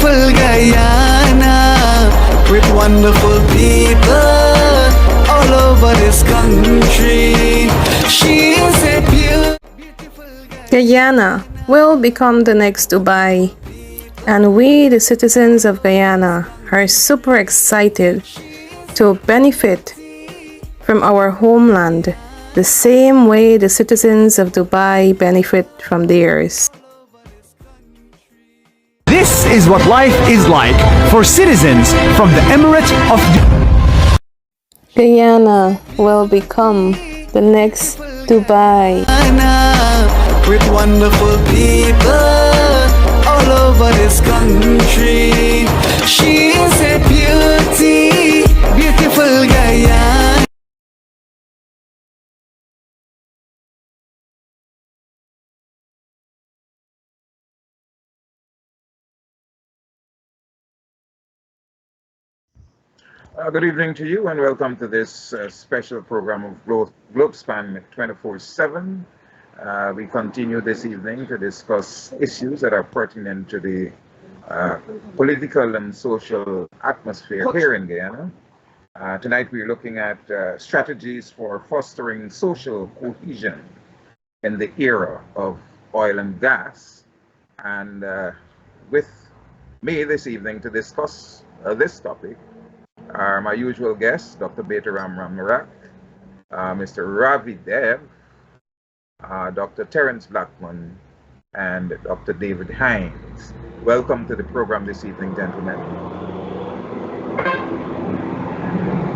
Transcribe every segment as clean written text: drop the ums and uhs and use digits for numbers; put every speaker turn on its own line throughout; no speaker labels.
beautiful Guyana, with wonderful people all over this country. She is a beautiful
Guyana will become the next Dubai, and we, the citizens of Guyana, are super excited to benefit from our homeland the same way the citizens of Dubai benefit from theirs.
This is what life is like for citizens from the Emirate of
Guyana will become the next Dubai.
Guyana, with wonderful people all over this country. She is a beautiful Guyana.
Good evening to you and welcome to this special program of Globespan 24/7. We continue this evening to discuss issues that are pertinent to the political and social atmosphere here in Guyana. Tonight we're looking at strategies for fostering social cohesion in the era of oil and gas. And with me this evening to discuss this topic are my usual guests, Dr. Baytoram Ramharack, Mr. Ravi, Dr. Terrence Blackman, and Dr. David Hinds. Welcome to the program this evening, gentlemen.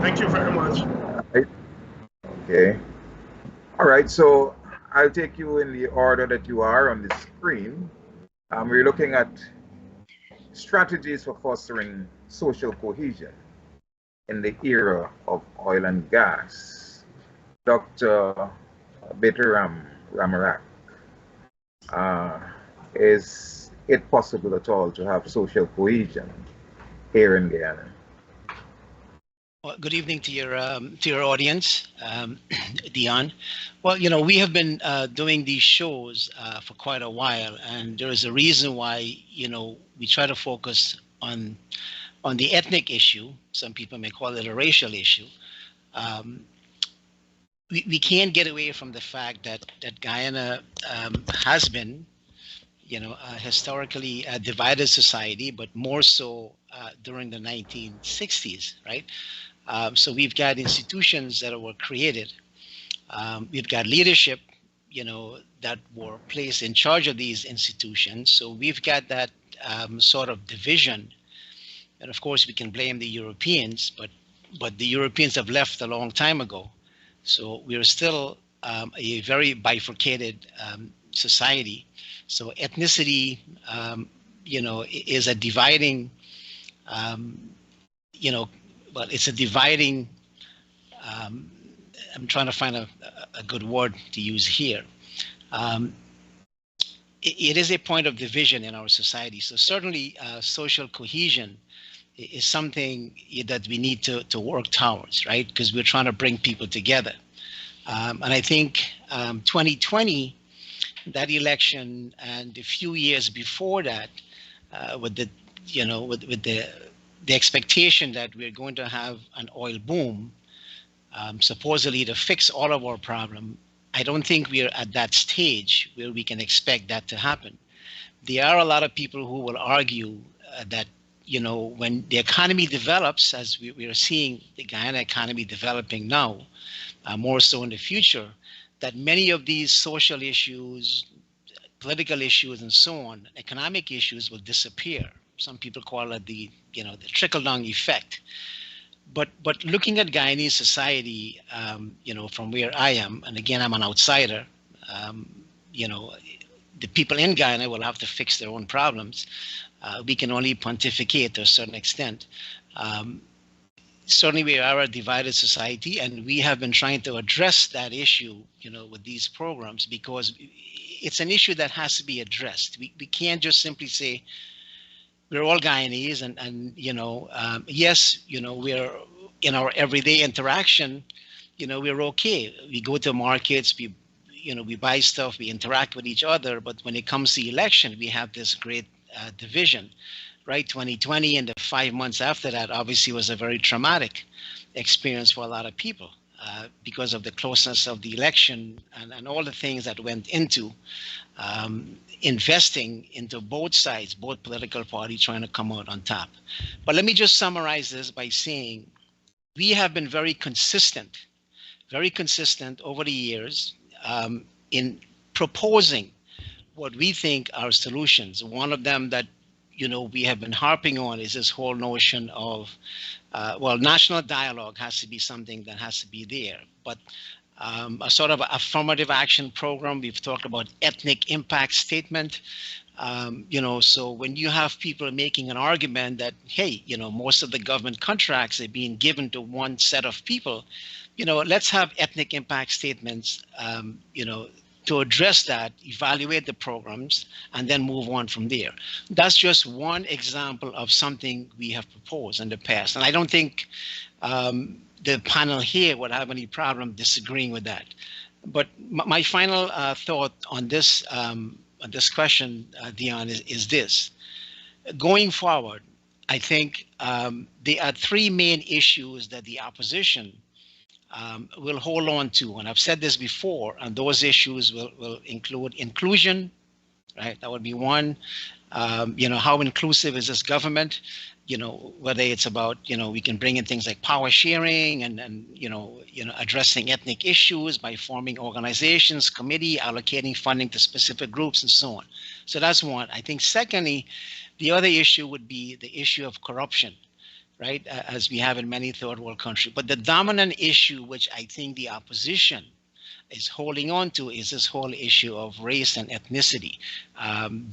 Thank you very much.
Okay. All right, so I'll take you in the order that you are on the screen. We're looking at strategies for fostering social cohesion in the era of oil and gas. Dr. Baytoram Ramharack, is it possible at all to have social cohesion here in Guyana?
Well, good evening to your audience, Deon. Well, you know, we have been doing these shows for quite a while, and there is a reason why, you know, we try to focus on the ethnic issue. Some people may call it a racial issue. We can't get away from the fact that Guyana has been, you know, historically a divided society, but more so during the 1960s, right? So we've got institutions that were created. We've got leadership, you know, that were placed in charge of these institutions. So we've got that sort of division. And of course, we can blame the Europeans, but the Europeans have left a long time ago. So we're still a very bifurcated society. So ethnicity, you know, is a dividing, you know, well, it's a dividing, I'm trying to find a good word to use here. It is a point of division in our society. So certainly social cohesion is something that we need to work towards, right? Because we're trying to bring people together. And I think 2020, that election and a few years before that, with the, you know, with the expectation that we're going to have an oil boom, supposedly to fix all of our problem, I don't think we're at that stage where we can expect that to happen. There are a lot of people who will argue that, you know, when the economy develops, as we are seeing the Guyana economy developing now, more so in the future, that many of these social issues, political issues, and so on, economic issues will disappear. Some people call it the, you know, the trickle-down effect. But looking at Guyanese society, you know, from where I am, and again, I'm an outsider, you know, the people in Guyana will have to fix their own problems. We can only pontificate to a certain extent. Certainly we are a divided society, and we have been trying to address that issue, you know, with these programs, because it's an issue that has to be addressed. We can't just simply say, we're all Guyanese, and you know, yes, you know, we're in our everyday interaction, you know, we're okay. We go to markets, we buy stuff, we interact with each other. But when it comes to election, we have this great division. right? 2020 and the 5 months after that obviously was a very traumatic experience for a lot of people because of the closeness of the election and all the things that went into investing into both sides, both political parties trying to come out on top. But let me just summarize this by saying we have been very consistent over the years in proposing what we think are solutions. One of them that we have been harping on is this whole notion of, national dialogue has to be something that has to be there, but a sort of affirmative action program. We've talked about ethnic impact statement. So when you have people making an argument that, hey, most of the government contracts are being given to one set of people, let's have ethnic impact statements, to address that, evaluate the programs, and then move on from there. That's just one example of something we have proposed in the past. And I don't think the panel here would have any problem disagreeing with that. But my final thought on this question, Deon, is this. Going forward, I think there are three main issues that the opposition will hold on to, and I've said this before, and those issues will include inclusion, right? That would be one. How inclusive is this government? Whether it's about, we can bring in things like power sharing and addressing ethnic issues by forming organizations, committee, allocating funding to specific groups and so on. So that's one. I think secondly, the other issue would be the issue of corruption, right, as we have in many third world countries. But the dominant issue, which I think the opposition is holding on to, is this whole issue of race and ethnicity.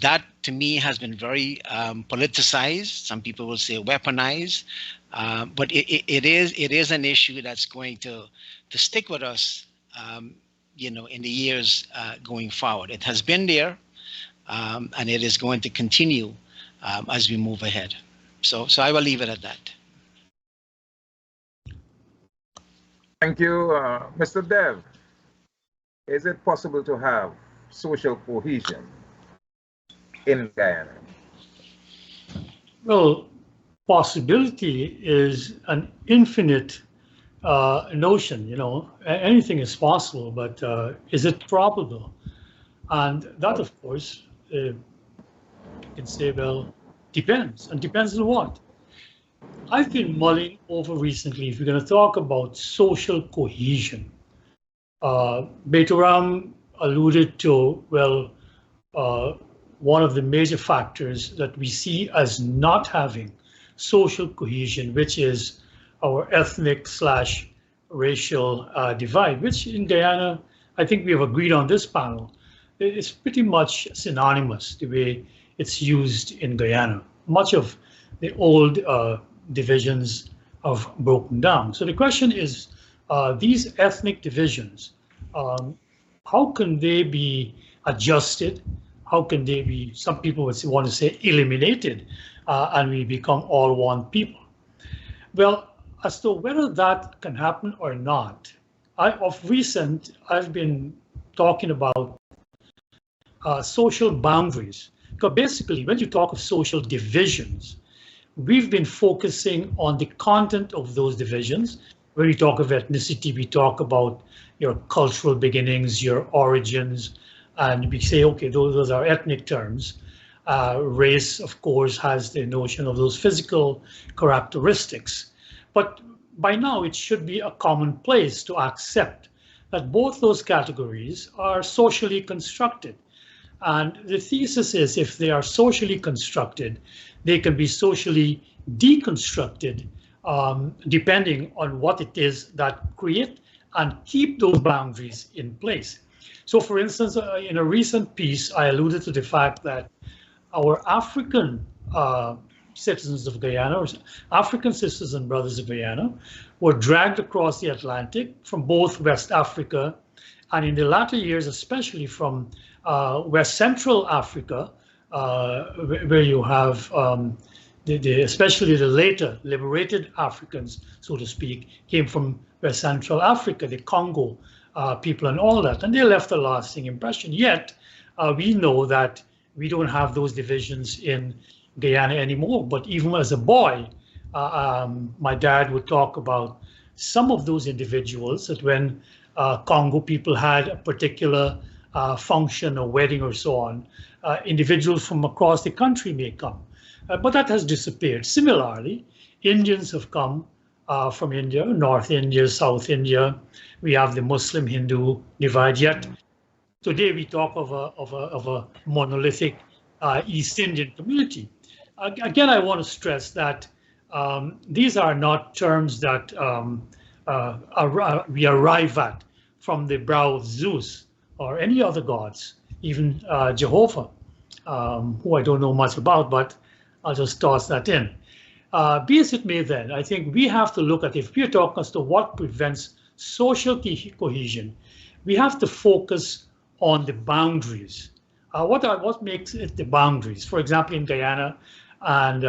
That, to me, has been very politicized. Some people will say weaponized, but it is an issue that's going to stick with us, in the years going forward. It has been there, and it is going to continue as we move ahead. So I will leave it at that.
Thank you, Mr. Dev. Is it possible to have social cohesion in Guyana?
Well, possibility is an infinite notion. Anything is possible, but is it probable? And that, of course, you can say, well, depends. And depends on what? I've been mulling over recently, if we're going to talk about social cohesion. Baytoram alluded to, one of the major factors that we see as not having social cohesion, which is our ethnic/racial divide, which in Guyana, I think we have agreed on this panel, is pretty much synonymous the way it's used in Guyana. Much of the old divisions have broken down. So the question is, these ethnic divisions, how can they be adjusted? How can they be, some people would want to say, eliminated, and we become all one people? Well, as to whether that can happen or not, of recent, I've been talking about social boundaries. Because basically, when you talk of social divisions, we've been focusing on the content of those divisions. When we talk of ethnicity, we talk about your cultural beginnings, your origins, and we say, okay, those are ethnic terms. Race, of course, has the notion of those physical characteristics. But by now, it should be a commonplace to accept that both those categories are socially constructed. And the thesis is, if they are socially constructed, they can be socially deconstructed, depending on what it is that create and keep those boundaries in place. So, for instance, in a recent piece, I alluded to the fact that our African citizens of Guyana, or African sisters and brothers of Guyana, were dragged across the Atlantic from both West Africa and in the latter years, especially from West Central Africa, where you have especially the later liberated Africans, so to speak, came from West Central Africa, the Congo people and all that, and they left a lasting impression. Yet we know that we don't have those divisions in Guyana anymore, but even as a boy, my dad would talk about some of those individuals that when Congo people had a particular function or wedding or so on, individuals from across the country may come. But that has disappeared. Similarly, Indians have come from India, North India, South India. We have the Muslim-Hindu divide. Yet today we talk of a monolithic East Indian community. Again, I want to stress that these are not terms that we arrive at from the brow of Zeus or any other gods, even Jehovah, who I don't know much about, but I'll just toss that in. Be as it may then, I think we have to look at, if we're talking as to what prevents social cohesion, we have to focus on the boundaries. What makes it the boundaries? For example, in Guyana, and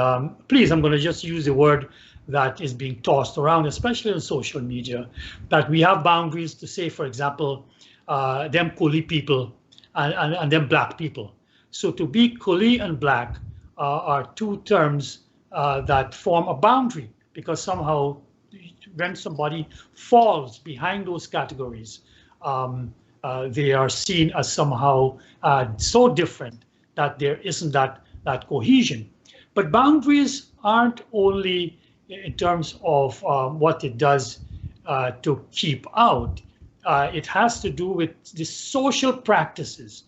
please, I'm going to just use the word that is being tossed around, especially on social media, that we have boundaries to say, for example, them Kuli people and them black people. So to be Kuli and black are two terms that form a boundary, because somehow when somebody falls behind those categories, they are seen as somehow so different that there isn't that cohesion. But boundaries aren't only in terms of what it does to keep out. It has to do with the social practices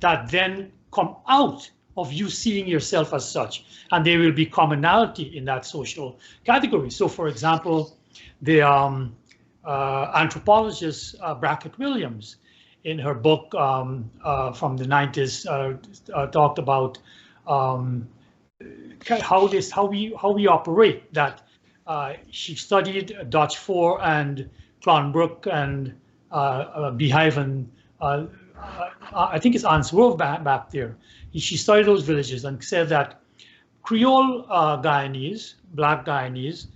that then come out of you seeing yourself as such, and there will be commonality in that social category. So, for example, the anthropologist Brackett Williams, in her book from the 90s, talked about how we operate. That she studied Dutch Fort and Clonbrook and Beehive, I think it's Answorth back there. She studied those villages and said that Creole Guyanese, black Guyanese,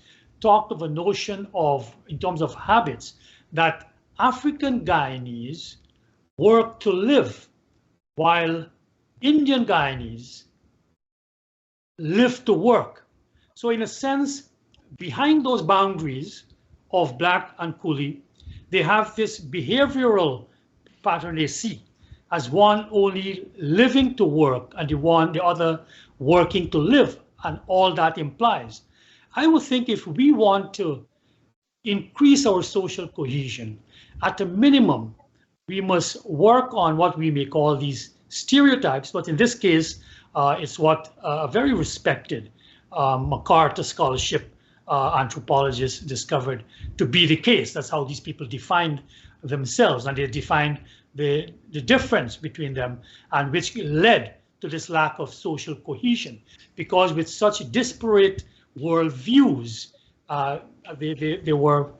talked of a notion of, in terms of habits, that African Guyanese work to live, while Indian Guyanese live to work. So in a sense, behind those boundaries of black and Kuli, they have this behavioral pattern they see as one only living to work and the other working to live, and all that implies. I would think if we want to increase our social cohesion, at a minimum, we must work on what we may call these stereotypes, but in this case, it's what a very respected MacArthur Scholarship anthropologist discovered to be the case. That's how these people defined themselves, and they defined the difference between them, and which led to this lack of social cohesion, because with such disparate worldviews, there were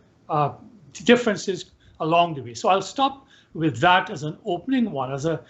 differences along the way. So I'll stop with that as an opening one, as a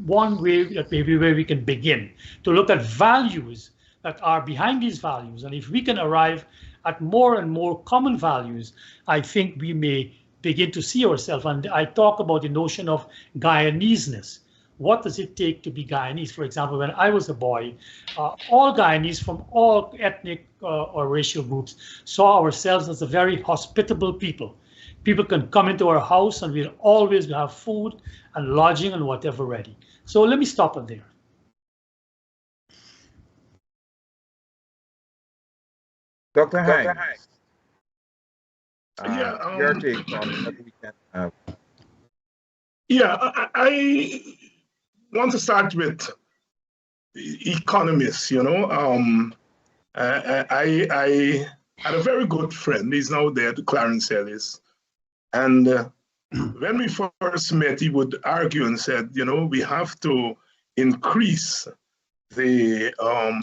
one way that maybe where we can begin to look at values that are behind these values. And if we can arrive at more and more common values, I think we may begin to see ourselves. And I talk about the notion of Guyanese-ness. What does it take to be Guyanese? For example, when I was a boy, all Guyanese from all ethnic or racial groups saw ourselves as a very hospitable people. People can come into our house and we'll always have food and lodging and whatever ready. So let me stop it there.
Dr. Hinds, your take on what we can.
Yeah, I want to start with economists. You know, I had a very good friend. He's now dead, Clarence Ellis. And when we first met, he would argue and said, you know, we have to increase the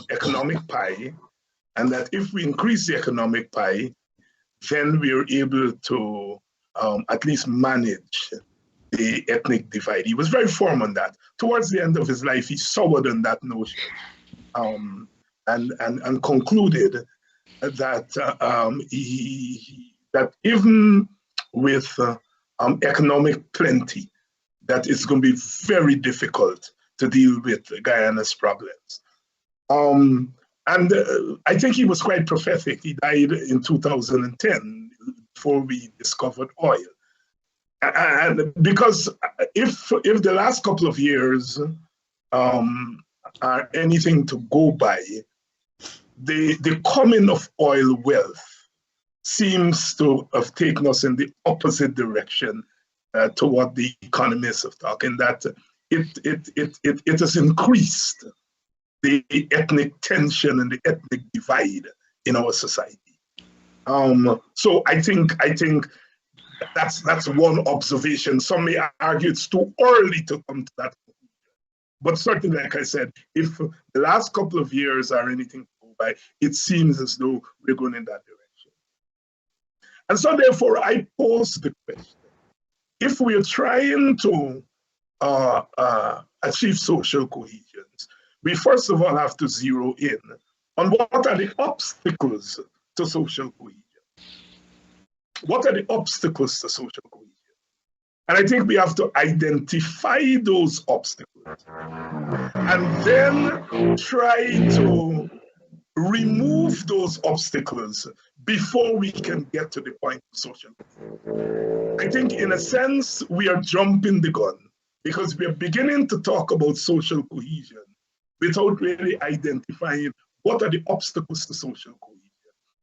economic pie, and that if we increase the economic pie, then we're able to at least manage the ethnic divide. He was very firm on that. Towards the end of his life, he soured on that notion and concluded that that even with economic plenty, that it's going to be very difficult to deal with Guyana's problems. And I think he was quite prophetic. He died in 2010 before we discovered oil. And because if the last couple of years are anything to go by, the coming of oil wealth seems to have taken us in the opposite direction to what the economists have talked, in that it has increased the ethnic tension and the ethnic divide in our society. So I think that's one observation. Some may argue it's too early to come to that conclusion. But certainly, like I said, if the last couple of years are anything to go by, it seems as though we're going in that direction. And so therefore, I pose the question: if we are trying to achieve social cohesion, we first of all have to zero in on what are the obstacles to social cohesion. What are the obstacles to social cohesion? And I think we have to identify those obstacles and then try to remove those obstacles before we can get to the point of social cohesion. I think in a sense, we are jumping the gun because we are beginning to talk about social cohesion without really identifying what are the obstacles to social cohesion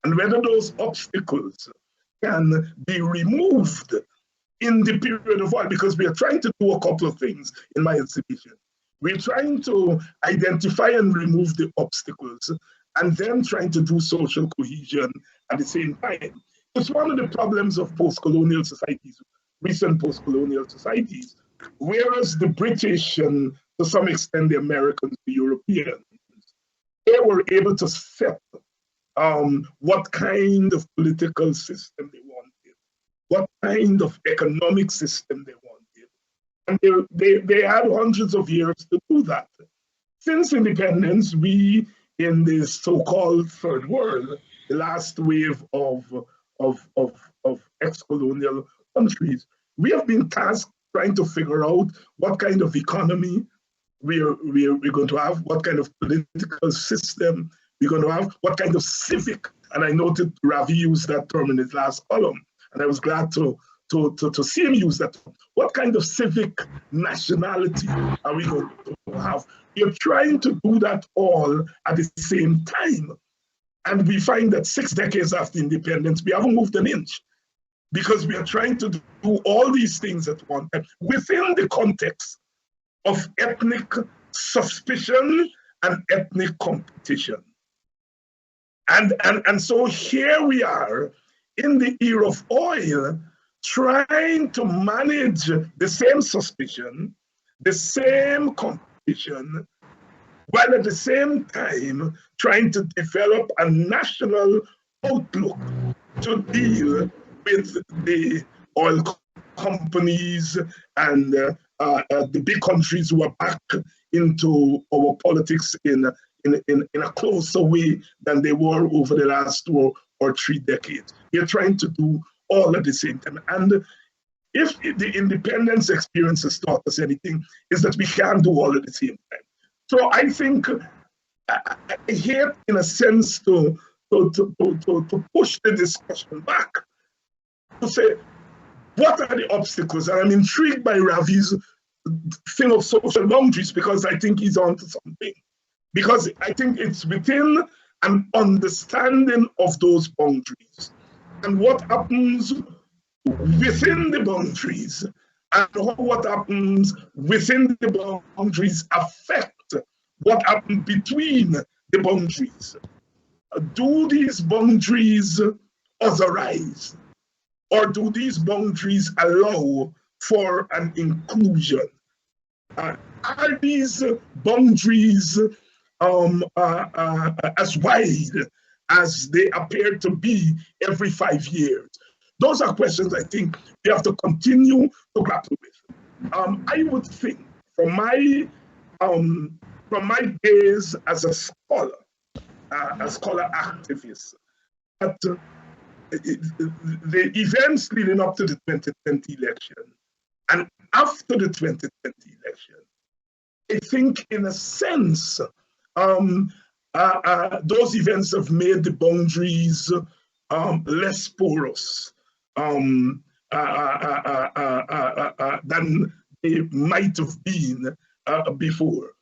and whether those obstacles can be removed in the period of oil, because we are trying to do a couple of things in my exhibition. We're trying to identify and remove the obstacles and then trying to do social cohesion at the same time. It's one of the problems of post-colonial societies, recent post-colonial societies, whereas the British and to some extent the Americans, the Europeans, they were able to set what kind of political system they wanted, what kind of economic system they wanted. And they had hundreds of years to do that. Since independence, we, in this so-called third world, the last wave of ex-colonial countries, we have been tasked trying to figure out what kind of economy we're going to have, what kind of political system we're going to have, what kind of civic, and I noted Ravi used that term in his last column, and I was glad to see him use that term. What kind of civic nationality are we going to have? We're trying to do that all at the same time. And we find that 6 decades after independence, we haven't moved an inch, because we are trying to do all these things at one time within the context of ethnic suspicion and ethnic competition. And so here we are in the era of oil, trying to manage the same suspicion, the same competition, while at the same time trying to develop a national outlook to deal with the oil companies and the big countries who are back into our politics in a closer way than they were over the last 2 or 3 decades. We are trying to do all at the same time. And if the independence experience has taught us anything, is that we can't do all at the same time. So I think here, in a sense, to push the discussion back, to say, what are the obstacles? And I'm intrigued by Ravi's thing of social boundaries, because I think he's onto something. Because I think it's within an understanding of those boundaries and what happens within the boundaries and how what happens within the boundaries affect what happens between the boundaries. Do these boundaries authorize, or do these boundaries allow for an inclusion? Are these boundaries as wide as they appear to be every 5 years? Those are questions I think we have to continue to grapple with. I would think, from my days as a scholar activist, that the events leading up to the 2020 election and after the 2020 election, I think, in a sense, those events have made the boundaries less porous than they might have been before.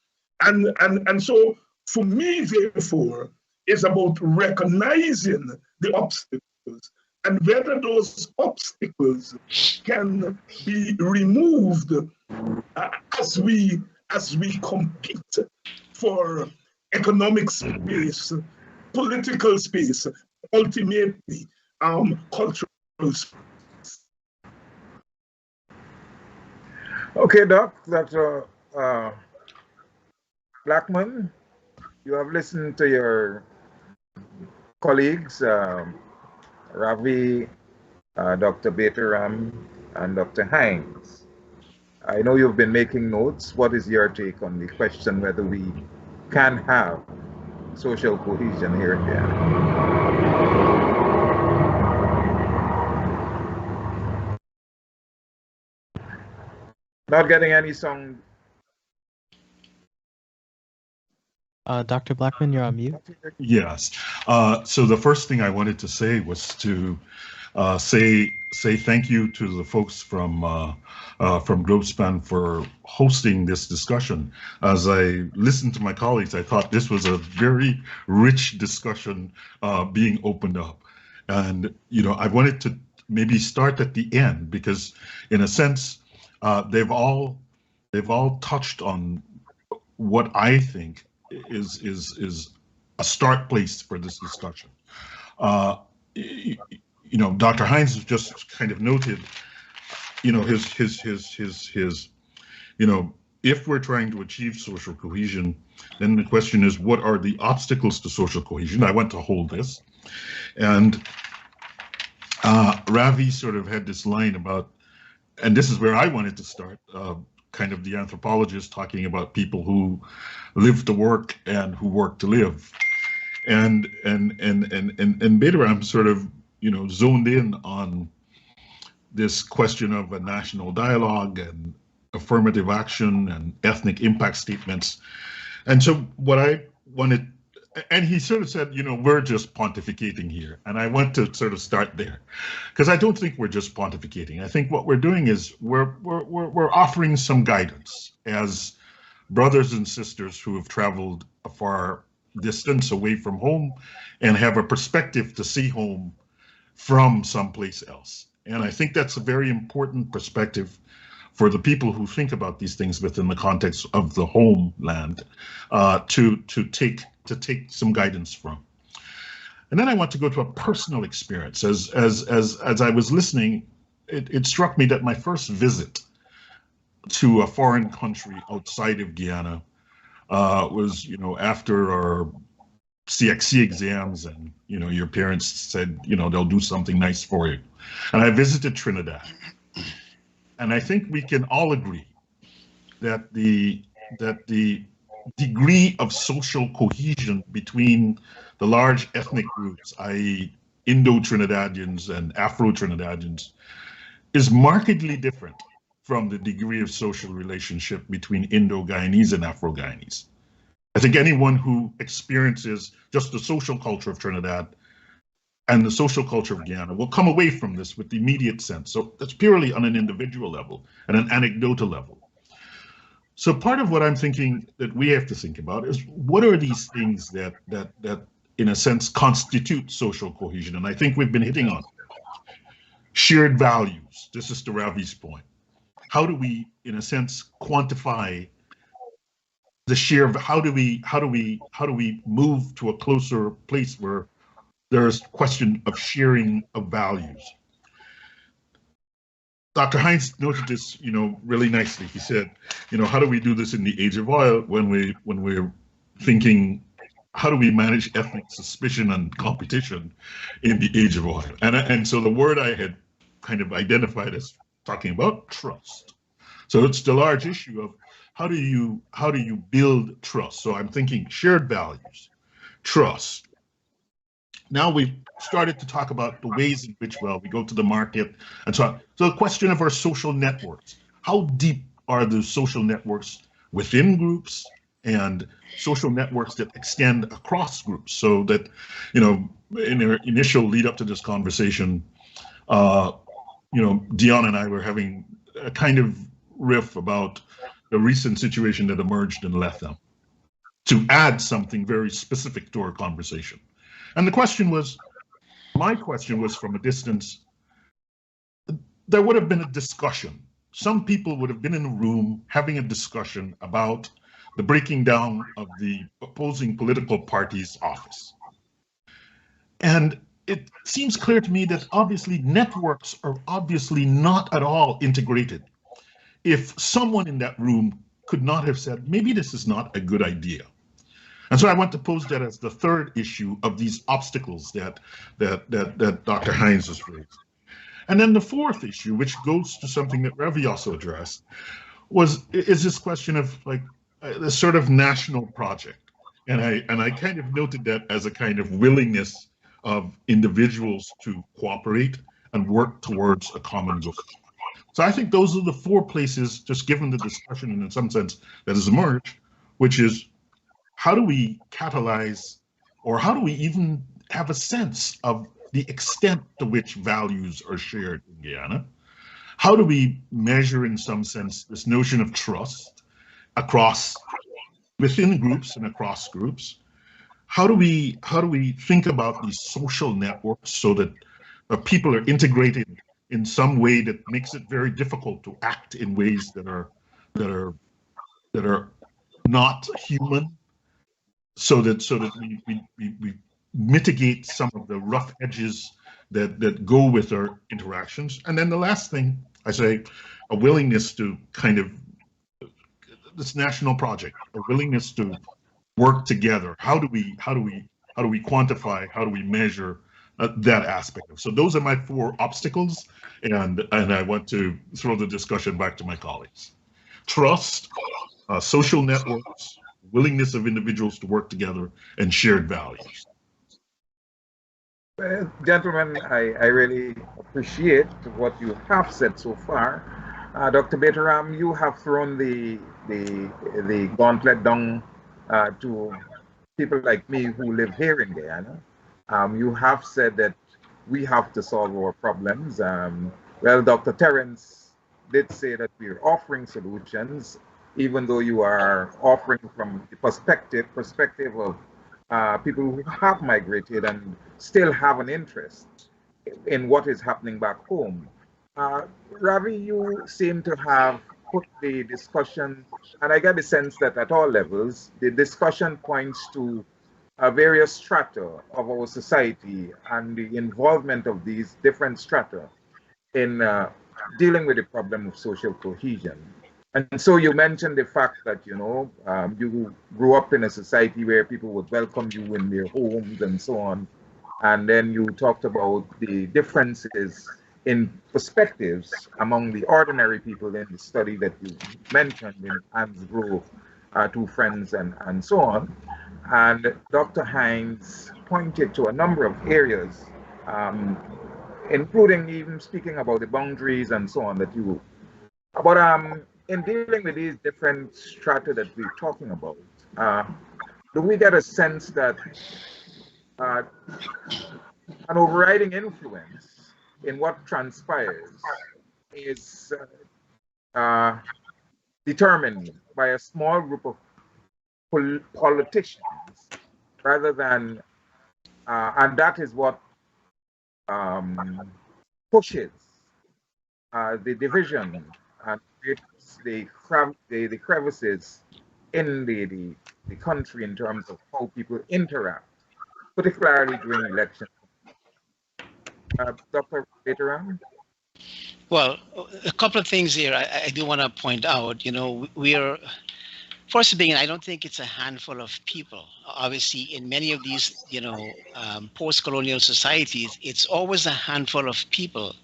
And so for me, therefore, it's about recognizing the obstacles and whether those obstacles can be removed as we compete for economic space, political space, ultimately cultural space.
Okay, Dr. Blackman, you have listened to your colleagues, Ravi, Dr. Baytoram, and Dr. Hinds. I know you've been making notes. What is your take on the question whether we can have social cohesion here in Guyana? Not getting any song.
Dr. Blackman, you're on mute.
Yes. So the first thing I wanted to say was to say thank you to the folks from Globespan for hosting this discussion. As I listened to my colleagues, I thought this was a very rich discussion being opened up. And, you know, I wanted to maybe start at the end because, in a sense, they've all touched on what I think is a start place for this discussion. You know, Dr. Hinds has just kind of noted, you know, his you know, if we're trying to achieve social cohesion, then the question is, what are the obstacles to social cohesion? I want to hold this. And Ravi sort of had this line about, and this is where I wanted to start, kind of the anthropologist talking about people who live to work and who work to live. And Baytoram sort of, you know, zoned in on this question of a national dialogue and affirmative action and ethnic impact statements. And so what I wanted, and he sort of said, you know, we're just pontificating here. And I want to sort of start there, because I don't think we're just pontificating. I think what we're doing is we're offering some guidance as brothers and sisters who have traveled a far distance away from home and have a perspective to see home from someplace else. And I think that's a very important perspective for the people who think about these things within the context of the homeland to take some guidance from. And then I want to go to a personal experience. As I was listening, it struck me that my first visit to a foreign country outside of Guyana was, you know, after our CXC exams, and, you know, your parents said, you know, they'll do something nice for you. And I visited Trinidad. And I think we can all agree that the degree of social cohesion between the large ethnic groups, i.e. Indo-Trinidadians and Afro-Trinidadians, is markedly different from the degree of social relationship between Indo-Guyanese and Afro-Guyanese. I think anyone who experiences just the social culture of Trinidad and the social culture of Guyana will come away from this with the immediate sense. So that's purely on an individual level and an anecdotal level. So part of what I'm thinking that we have to think about is, what are these things that in a sense constitute social cohesion? And I think we've been hitting on shared values. This is to Ravi's point. How do we, in a sense, quantify the share of, how do we move to a closer place where there's question of sharing of values? Dr. Hinds noted this, you know, really nicely. He said, you know, how do we do this in the age of oil when we're thinking, how do we manage ethnic suspicion and competition in the age of oil? And so the word I had kind of identified as talking about trust. So it's the large issue of how do you build trust? So I'm thinking shared values, trust. Now we've started to talk about the ways in which, well, we go to the market and so on. So the question of our social networks, how deep are the social networks within groups and social networks that extend across groups, so that, you know, in the initial lead up to this conversation, you know, Deon and I were having a kind of riff about the recent situation that emerged in Lethem, to add something very specific to our conversation. And the question was, my question was from a distance, there would have been a discussion. Some people would have been in a room having a discussion about the breaking down of the opposing political party's office. And it seems clear to me that obviously networks are obviously not at all integrated. If someone in that room could not have said, maybe this is not a good idea. And so I want to pose that as the third issue of these obstacles that Dr. Hinds has raised. And then the fourth issue, which goes to something that Ravi also addressed, is this question of like the sort of national project. And I kind of noted that as a kind of willingness of individuals to cooperate and work towards a common goal. So I think those are the four places, just given the discussion and in some sense that has emerged, which is how do we catalyze, or how do we even have a sense of the extent to which values are shared in Guyana? How do we measure, in some sense, this notion of trust within groups and across groups? How do we think about these social networks so that people are integrated in some way that makes it very difficult to act in ways that are not human, so that we mitigate some of the rough edges that go with our interactions? And then the last thing, I say, a willingness to kind of this national project, a willingness to work together. How do we quantify? How do we measure that aspect? So those are my four obstacles, and I want to throw the discussion back to my colleagues. Trust, social networks, willingness of individuals to work together, and shared values.
Well, gentlemen, I really appreciate what you have said so far. Dr. Baytoram, you have thrown the gauntlet down to people like me who live here in Guyana. You have said that we have to solve our problems. Well, Dr. Terrence did say that we're offering solutions, even though you are offering from the perspective of people who have migrated and still have an interest in what is happening back home. Ravi, you seem to have put the discussion, and I get the sense that at all levels, the discussion points to various strata of our society and the involvement of these different strata in dealing with the problem of social cohesion. And so you mentioned the fact that, you know, you grew up in a society where people would welcome you in their homes and so on. And then you talked about the differences in perspectives among the ordinary people in the study that you mentioned in Anne's Grove, Two Friends, and so on. And Dr. Hinds pointed to a number of areas, including even speaking about the boundaries and so on that you. But in dealing with these different strata that we're talking about, do we get a sense that an overriding influence in what transpires is determined by a small group of politicians rather than, and that is what pushes the division and creates the crevices in the country in terms of how people interact, particularly during elections. Dr. Baytoram?
Well, a couple of things here I do want to point out. You know, we are, first to begin, I don't think it's a handful of people. Obviously, in many of these, you know, post-colonial societies, it's always a handful of people,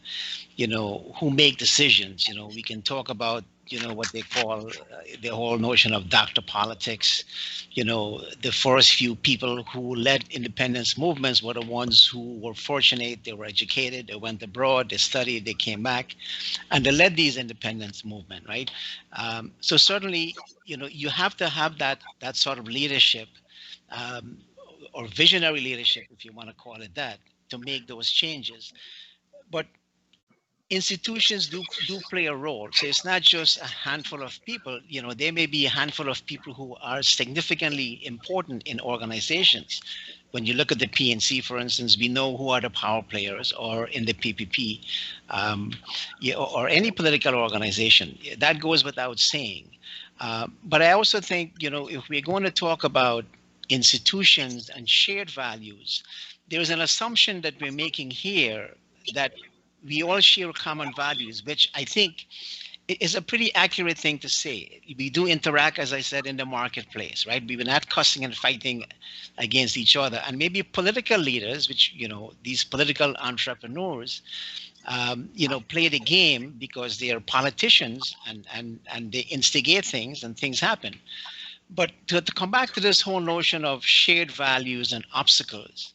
you know, who make decisions. You know, we can talk about what they call the whole notion of doctor politics. The first few people who led independence movements were the ones who were fortunate. They were educated, they went abroad, they studied, they came back, and they led these independence movement, right? So certainly, you have to have that sort of leadership, or visionary leadership, if you want to call it that, to make those changes. But institutions do play a role. So it's not just a handful of people. There may be a handful of people who are significantly important in organizations. When you look at the PNC, for instance, we know who are the power players, or in the PPP, or any political organization. That goes without saying. But I also think, if we're going to talk about institutions and shared values, there's an assumption that we're making here that we all share common values, which I think is a pretty accurate thing to say. We do interact, as I said, in the marketplace, right? We're not cussing and fighting against each other. And maybe political leaders, which, these political entrepreneurs, play the game because they are politicians and they instigate things and things happen. But to come back to this whole notion of shared values and obstacles,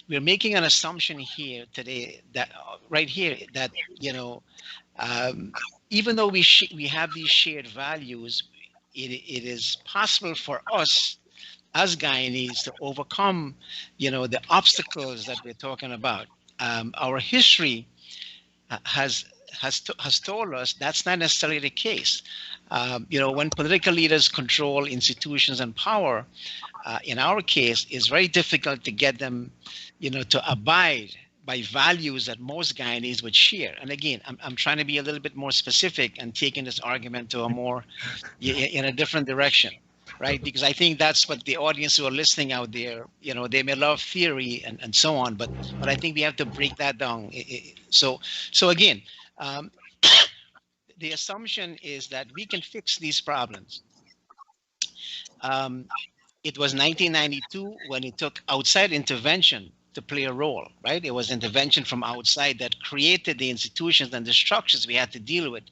we're making an assumption here today that right here that even though we have these shared values, it is possible for us as Guyanese to overcome the obstacles that we're talking about. Our history has told us that's not necessarily the case. When political leaders control institutions and power, in our case, it's very difficult to get them, to abide by values that most Guyanese would share. And again, I'm trying to be a little bit more specific and taking this argument to a more, in a different direction, right? Because I think that's what the audience who are listening out there, they may love theory and so on, but I think we have to break that down. So again, the assumption is that we can fix these problems. It was 1992 when it took outside intervention to play a role, right? It was intervention from outside that created the institutions and the structures we had to deal with,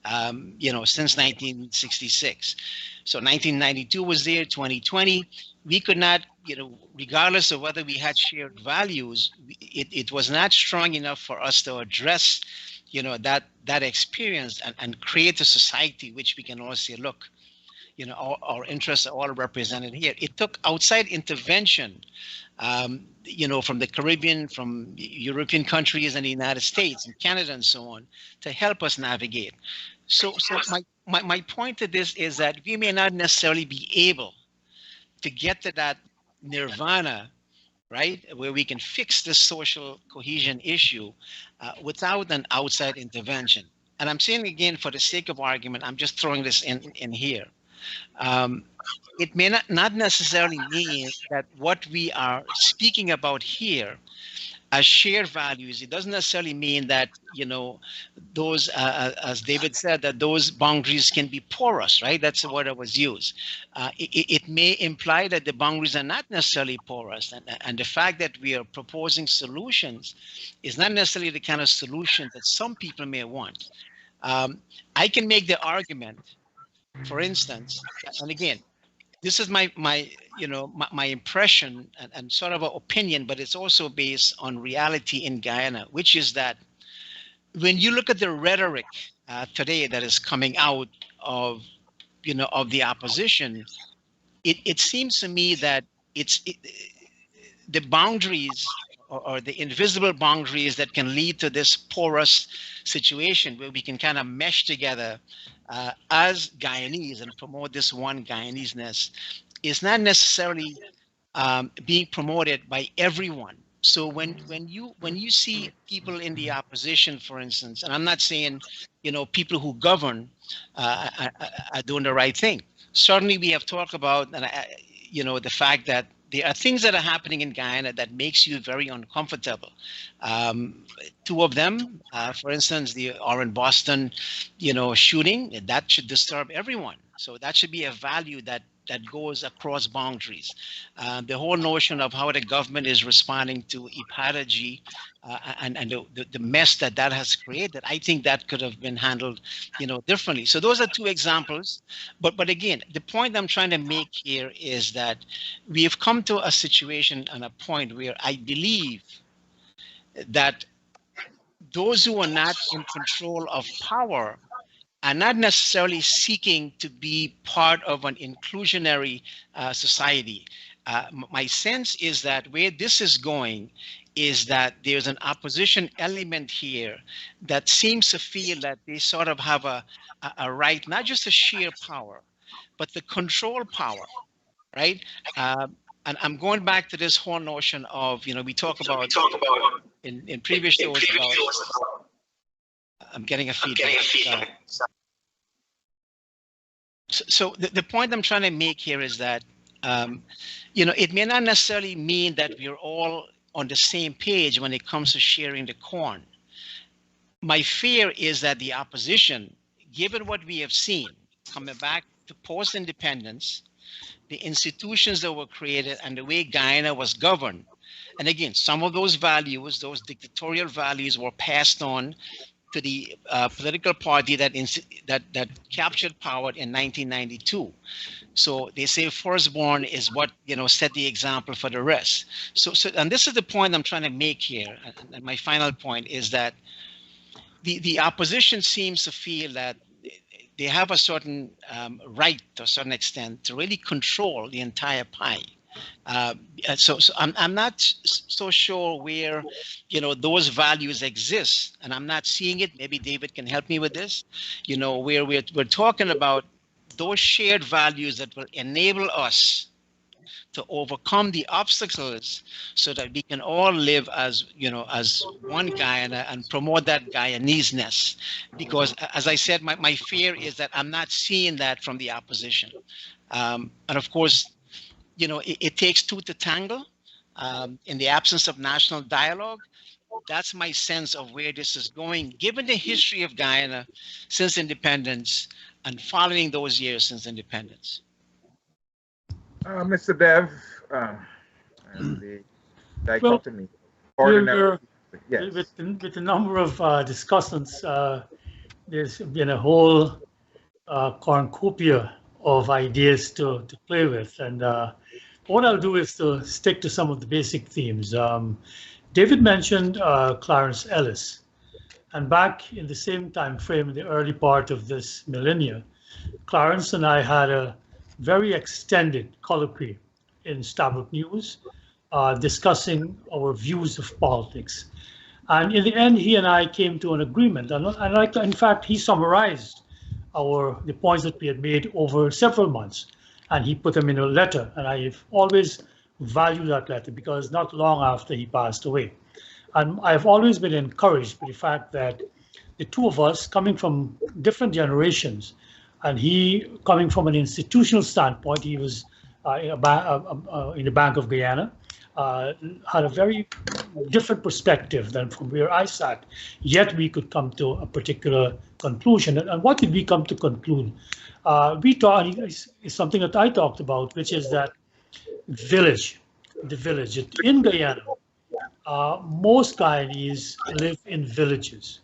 since 1966. So 1992 was there, 2020. We could not, regardless of whether we had shared values, it was not strong enough for us to address, that experience and create a society which we can all say, look, our interests are all represented here. It took outside intervention, from the Caribbean, from European countries and the United States and Canada and so on, to help us navigate. So my point to this is that we may not necessarily be able to get to that nirvana, right, where we can fix this social cohesion issue without an outside intervention. And I'm saying again, for the sake of argument, I'm just throwing this in here. It may not necessarily mean that what we are speaking about here as shared values, it doesn't necessarily mean that, those, as David said, that those boundaries can be porous, right? That's the word that was used. It may imply that the boundaries are not necessarily porous. And the fact that we are proposing solutions is not necessarily the kind of solution that some people may want. I can make the argument, for instance, and again, this is my impression and sort of an opinion, but it's also based on reality in Guyana, which is that when you look at the rhetoric today that is coming out of the opposition, it seems to me that the boundaries or the invisible boundaries that can lead to this porous situation where we can kind of mesh together as Guyanese and promote this one Guyanese-ness is not necessarily being promoted by everyone. So when you see people in the opposition, for instance, and I'm not saying people who govern are doing the right thing. Certainly, we have talked about the fact that there are things that are happening in Guyana that makes you very uncomfortable. Two of them, for instance, the Orange Boston, shooting, that should disturb everyone. So that should be a value that that goes across boundaries. The whole notion of how the government is responding to epidemiology and the mess that has created, I think that could have been handled, differently. So those are two examples. But again, the point I'm trying to make here is that we have come to a situation and a point where I believe that those who are not in control of power are not necessarily seeking to be part of an inclusionary society. My sense is that where this is going is that there's an opposition element here that seems to feel that they sort of have a right, not just to share power, but to control power, right? And I'm going back to this whole notion of, we talk about in previous shows about, I'm getting a feedback. So the point I'm trying to make here is that, it may not necessarily mean that we're all on the same page when it comes to sharing the corn. My fear is that the opposition, given what we have seen, coming back to post-independence, the institutions that were created and the way Guyana was governed, and again, some of those values, those dictatorial values were passed on to the political party that captured power in 1992. So they say firstborn is what set the example for the rest. So and this is the point I'm trying to make here. And my final point is that the opposition seems to feel that they have a certain right to a certain extent to really control the entire pie. So I'm not so sure where those values exist, and I'm not seeing it. Maybe David can help me with this. Where we're talking about those shared values that will enable us to overcome the obstacles, so that we can all live as as one Guyana and promote that Guyanese-ness. Because as I said, my fear is that I'm not seeing that from the opposition, and of course. It takes two to tango. In the absence of national dialogue, that's my sense of where this is going, given the history of Guyana since independence and following those years since independence.
Mr. Dev, and the dichotomy. Yes.
With the number of discussants, there's been a whole cornucopia of ideas to play with, and what I'll do is to stick to some of the basic themes. David mentioned Clarence Ellis, and back in the same time frame, in the early part of this millennia, Clarence and I had a very extended colloquy in Stabrook News, discussing our views of politics. And in the end, he and I came to an agreement, and in fact, he summarized the points that we had made over several months, and he put them in a letter, and I've always valued that letter because not long after he passed away. And I've always been encouraged by the fact that the two of us, coming from different generations, and he coming from an institutional standpoint, he was in the Bank of Guyana, had a very different perspective than from where I sat, yet we could come to a particular conclusion. And what did we come to conclude? We thought is something that I talked about, which is that the village in Guyana, most Guyanese live in villages.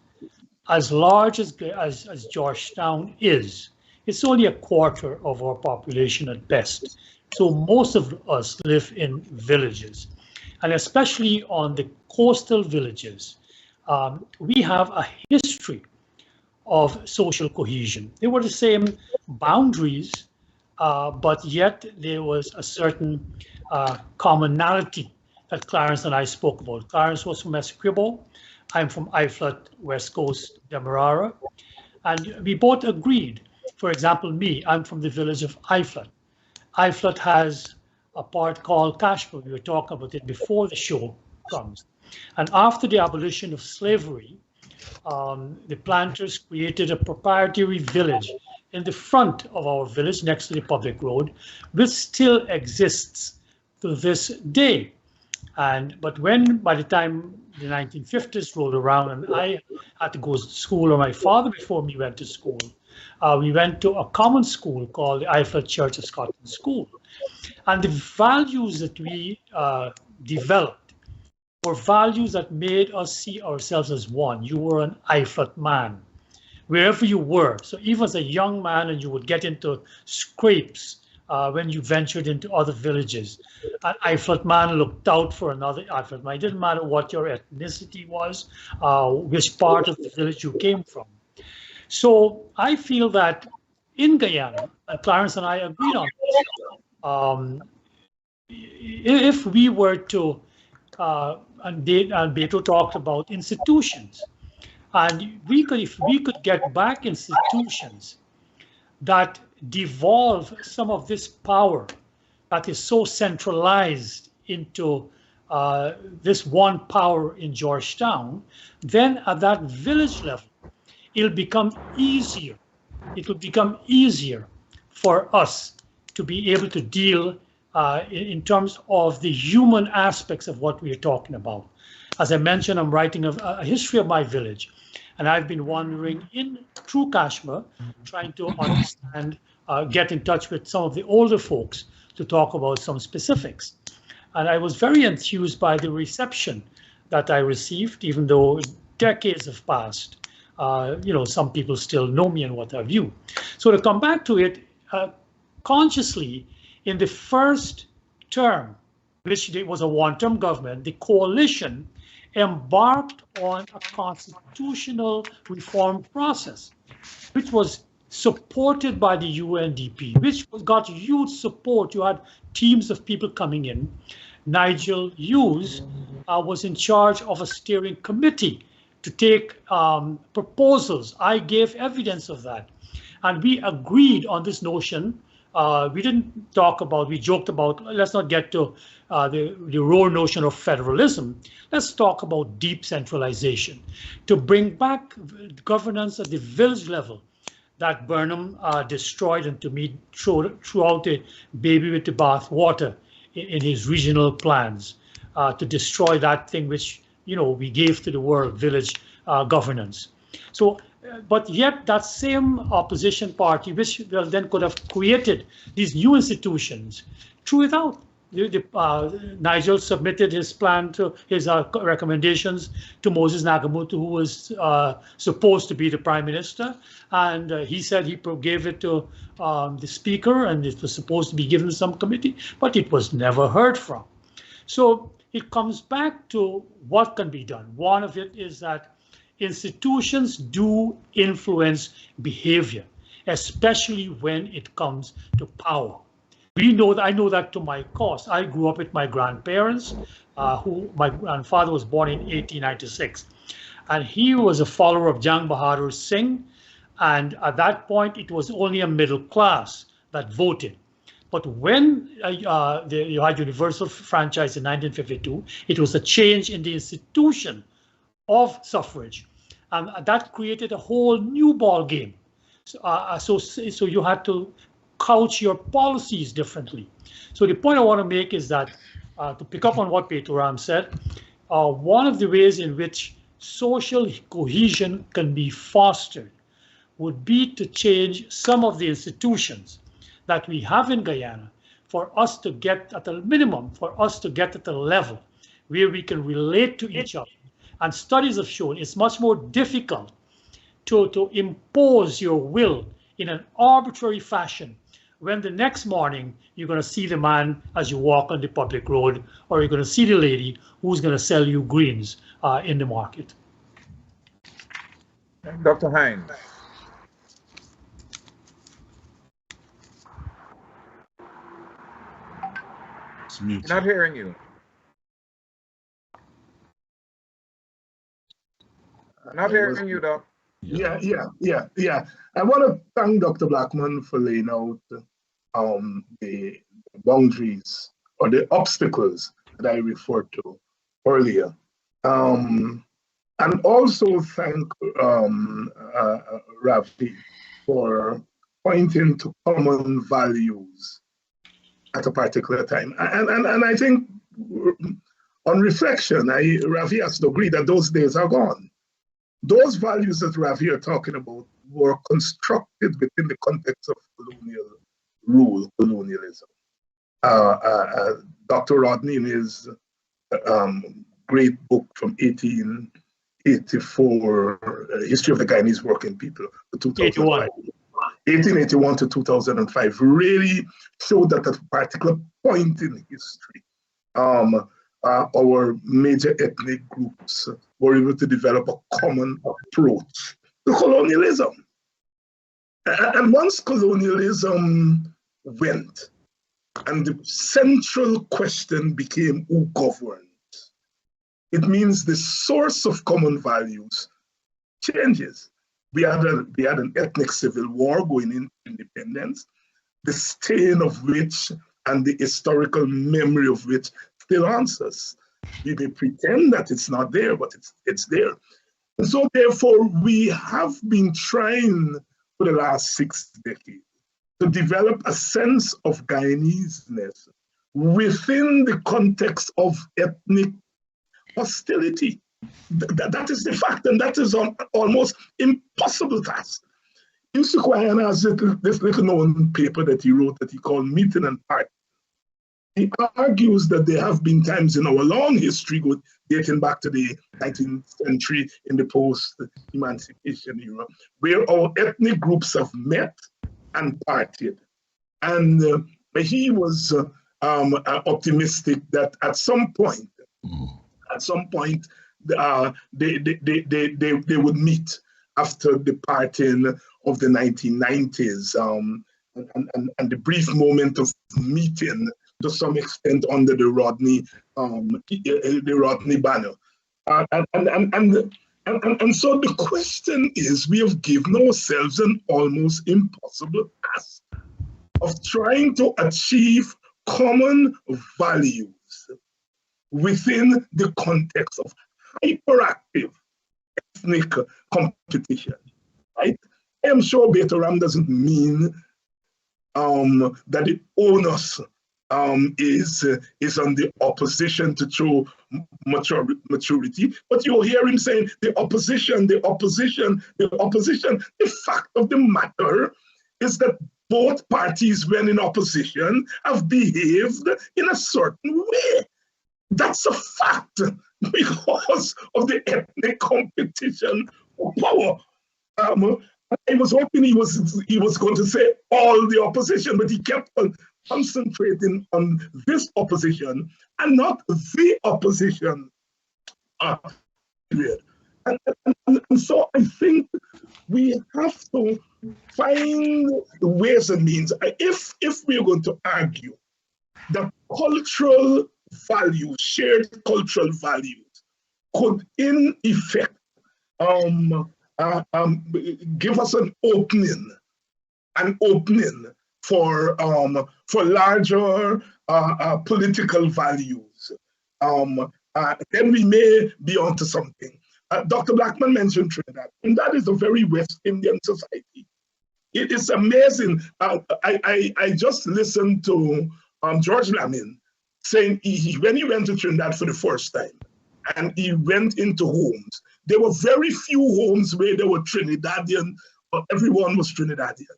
As large as Georgetown is, it's only a quarter of our population at best. So most of us live in villages, and especially on the coastal villages, we have a history of social cohesion. They were the same boundaries, but yet there was a certain commonality that Clarence and I spoke about. Clarence was from Essequibo. I'm from Iflat, West Coast, Demerara. And we both agreed. For example, I'm from the village of Iflat. Iflat has a part called Kashmir. We were talking about it before the show comes. And after the abolition of slavery, the planters created a proprietary village in the front of our village next to the public road, which still exists to this day. But by the time the 1950s rolled around and I had to go to school, or my father before me went to school, we went to a common school called the Eiffel Church of Scotland School. And the values that we developed were values that made us see ourselves as one. You were an Eiffel man, wherever you were. So even as a young man, and you would get into scrapes when you ventured into other villages, an Eiffel man looked out for another Eiffel man. It didn't matter what your ethnicity was, which part of the village you came from. So I feel that in Guyana, Clarence and I agreed on this. If we were to, and Beto talked about institutions, and if we could get back institutions that devolve some of this power that is so centralized into this one power in Georgetown, then at that village level, it'll become easier. It will become easier for us to be able to deal in terms of the human aspects of what we are talking about. As I mentioned, I'm writing a history of my village, and I've been wandering through Kashmir, trying to understand, get in touch with some of the older folks to talk about some specifics. And I was very enthused by the reception that I received, even though decades have passed. Some people still know me and what have you. So to come back to it, consciously, in the first term, which was a one-term government, the coalition embarked on a constitutional reform process, which was supported by the UNDP, which got huge support. You had teams of people coming in. Nigel Hughes was in charge of a steering committee to take proposals. I gave evidence of that. And we agreed on this notion. We didn't talk about, we joked about, let's not get to the raw notion of federalism. Let's talk about deep centralization to bring back governance at the village level that Burnham destroyed, and to me threw out the baby with the bath water in his regional plans to destroy that thing which we gave to the world, village governance. So, but yet that same opposition party, which then could have created these new institutions, threw it out. Nigel submitted his plan to his recommendations to Moses Nagamutu, who was supposed to be the prime minister, and he said he gave it to the speaker, and it was supposed to be given to some committee, but it was never heard from. So it comes back to what can be done. One of it is that institutions do influence behavior, especially when it comes to power. We know that, I know that to my cost. I grew up with my grandparents, my grandfather was born in 1896, and he was a follower of Jang Bahadur Singh, and at that point it was only a middle class that voted. But when you had universal franchise in 1952, it was a change in the institution of suffrage, and that created a whole new ball game. So you had to couch your policies differently. So the point I want to make is that, to pick up on what Baytoram said, one of the ways in which social cohesion can be fostered would be to change some of the institutions that we have in Guyana for us to get at a minimum, for us to get at a level where we can relate to each other. And studies have shown it's much more difficult to impose your will in an arbitrary fashion when the next morning you're going to see the man as you walk on the public road, or you're going to see the lady who's going to sell you greens in the market.
Dr. Hinds. Not hearing you. Not hearing you, Doc.
Yeah. I want to thank Dr. Blackman for laying out the boundaries or the obstacles that I referred to earlier. And also thank Ravi for pointing to common values at a particular time. And I think on reflection, Ravi has to agree that those days are gone. Those values that Ravi are talking about were constructed within the context of colonial rule, colonialism. Dr. Rodney, in his great book from 1884, History of the Guyanese Working People, 2005, 1881 to 2005, really showed that at a particular point in history, our major ethnic groups were able to develop a common approach to colonialism. And once colonialism went, and the central question became who governs, it means the source of common values changes. We had an ethnic civil war going into independence, the stain of which and the historical memory of which still haunts us. We may pretend that it's not there, but it's there. And so therefore, we have been trying for the last 6 decades to develop a sense of Guyanese-ness within the context of ethnic hostility. That is the fact, and that is an almost impossible task. Yusuf Guyana has this little known paper that he wrote that he called Meeting and Parting. He argues that there have been times in our long history, dating back to the 19th century in the post-emancipation era, where our ethnic groups have met and parted. And he was optimistic that at some point, they would meet after the parting of the 1990s, and the brief moment of meeting to some extent under the Rodney banner. And so the question is, we have given ourselves an almost impossible task of trying to achieve common values within the context of hyperactive ethnic competition, right? I am sure Baytoram doesn't mean that the onus is on the opposition to show maturity, but you'll hear him saying the opposition. The fact of the matter is that both parties, when in opposition, have behaved in a certain way. That's a fact because of the ethnic competition for power. I was hoping he was going to say all the opposition, but he kept on concentrating on this opposition and not the opposition. And so I think we have to find ways and means. If we're going to argue that cultural values, shared cultural values, could in effect give us an opening for larger political values, then we may be onto something. Dr. Blackman mentioned Trinidad, and that is a very West Indian society. It is amazing. I just listened to George Lamin saying when he went to Trinidad for the first time, and he went into homes, there were very few homes where there were Trinidadian, or everyone was Trinidadian.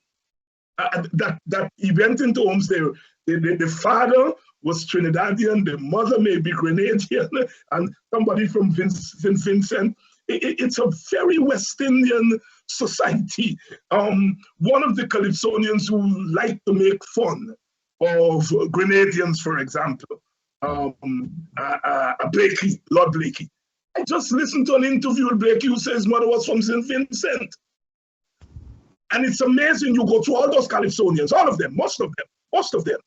That he went into homes there, the father was Trinidadian, the mother may be Grenadian, and somebody from St. Vincent. It's a very West Indian society. One of the Calypsonians who like to make fun of Grenadians, for example, Blakey, Lord Blakey. I just listened to an interview with Blakey who says his mother was from St. Vincent. And it's amazing, you go through all those Calypsonians, all of them, most of them.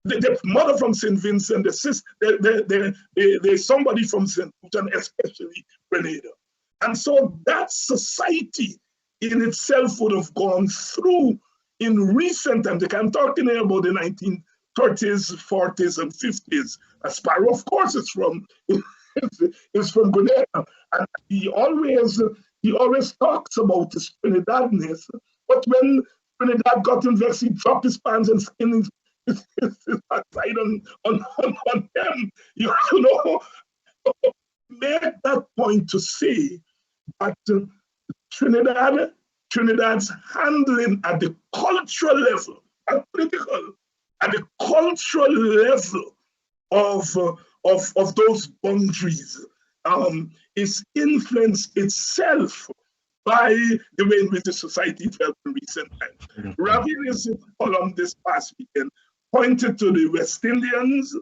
The mother from St. Vincent, the sister, there's somebody from St. Luton, especially Grenada. And so that society in itself would have gone through in recent times. I'm talking here about the 1930s, 40s, and 50s. Sparrow, of course, is from Grenada. And he always talks about his Trinidadness. But when Trinidad got invested, he dropped his pants and skinned his backside on them. You know, make that point to say that Trinidad Trinidad's handling at the cultural level, not political, at the cultural level of those boundaries is influenced itself by the way in which the society felt in recent times. Ravi, in his column this past weekend, pointed to the West Indians,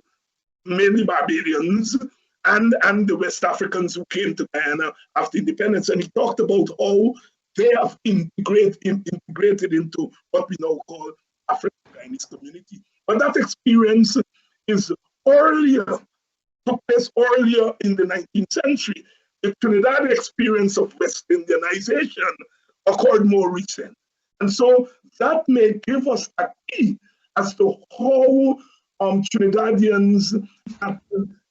mainly Barbadians, and the West Africans who came to Guyana after independence. And he talked about how they have integrated into what we now call African-Guyanese community. But that experience is took place earlier in the 19th century. The Trinidad experience of West Indianization occurred more recent. And so that may give us a key as to how Trinidadians at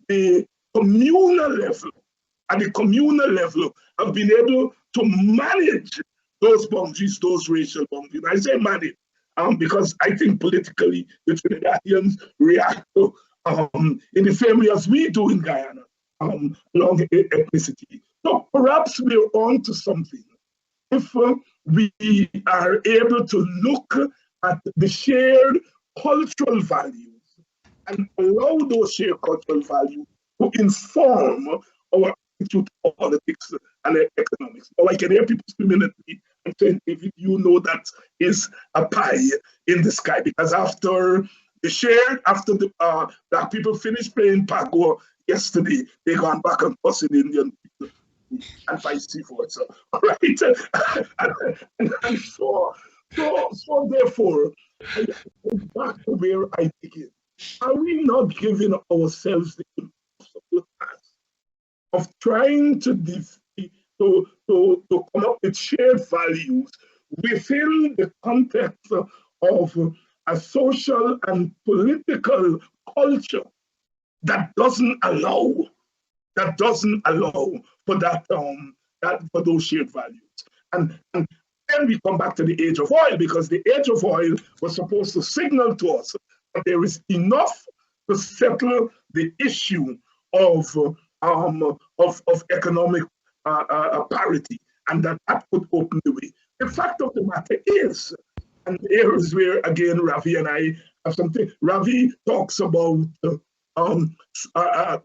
the communal level, have been able to manage those boundaries, those racial boundaries. I say manage because I think politically the Trinidadians react to in the same way as we do in Guyana along ethnicity. So perhaps we're on to something if we are able to look at the shared cultural values and allow those shared cultural values to inform our attitude to politics and economics. Now I can hear people screaming at me and saying, if you know that is a pie in the sky, because after the Black people finished playing Pago yesterday, they gone back and fussing Indian people and vice versa, right? and so therefore, I go back to where I begin. Are we not giving ourselves the impossible task of trying to come up with shared values within the context of a social and political culture that doesn't allow for for those shared values? And then we come back to the age of oil, because the age of oil was supposed to signal to us that there is enough to settle the issue of economic parity, and that could open the way. The fact of the matter is, and here is where again Ravi and I have something. Ravi talks about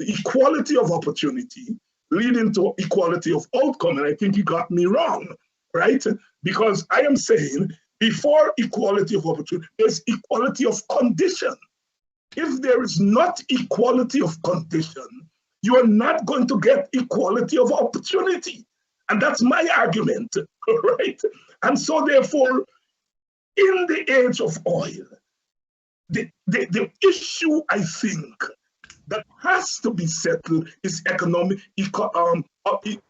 equality of opportunity leading to equality of outcome, and I think he got me wrong, right? Because I am saying before equality of opportunity, there's equality of condition. If there is not equality of condition, you are not going to get equality of opportunity. And that's my argument, right? And so therefore, in the age of oil, the issue I think that has to be settled is economic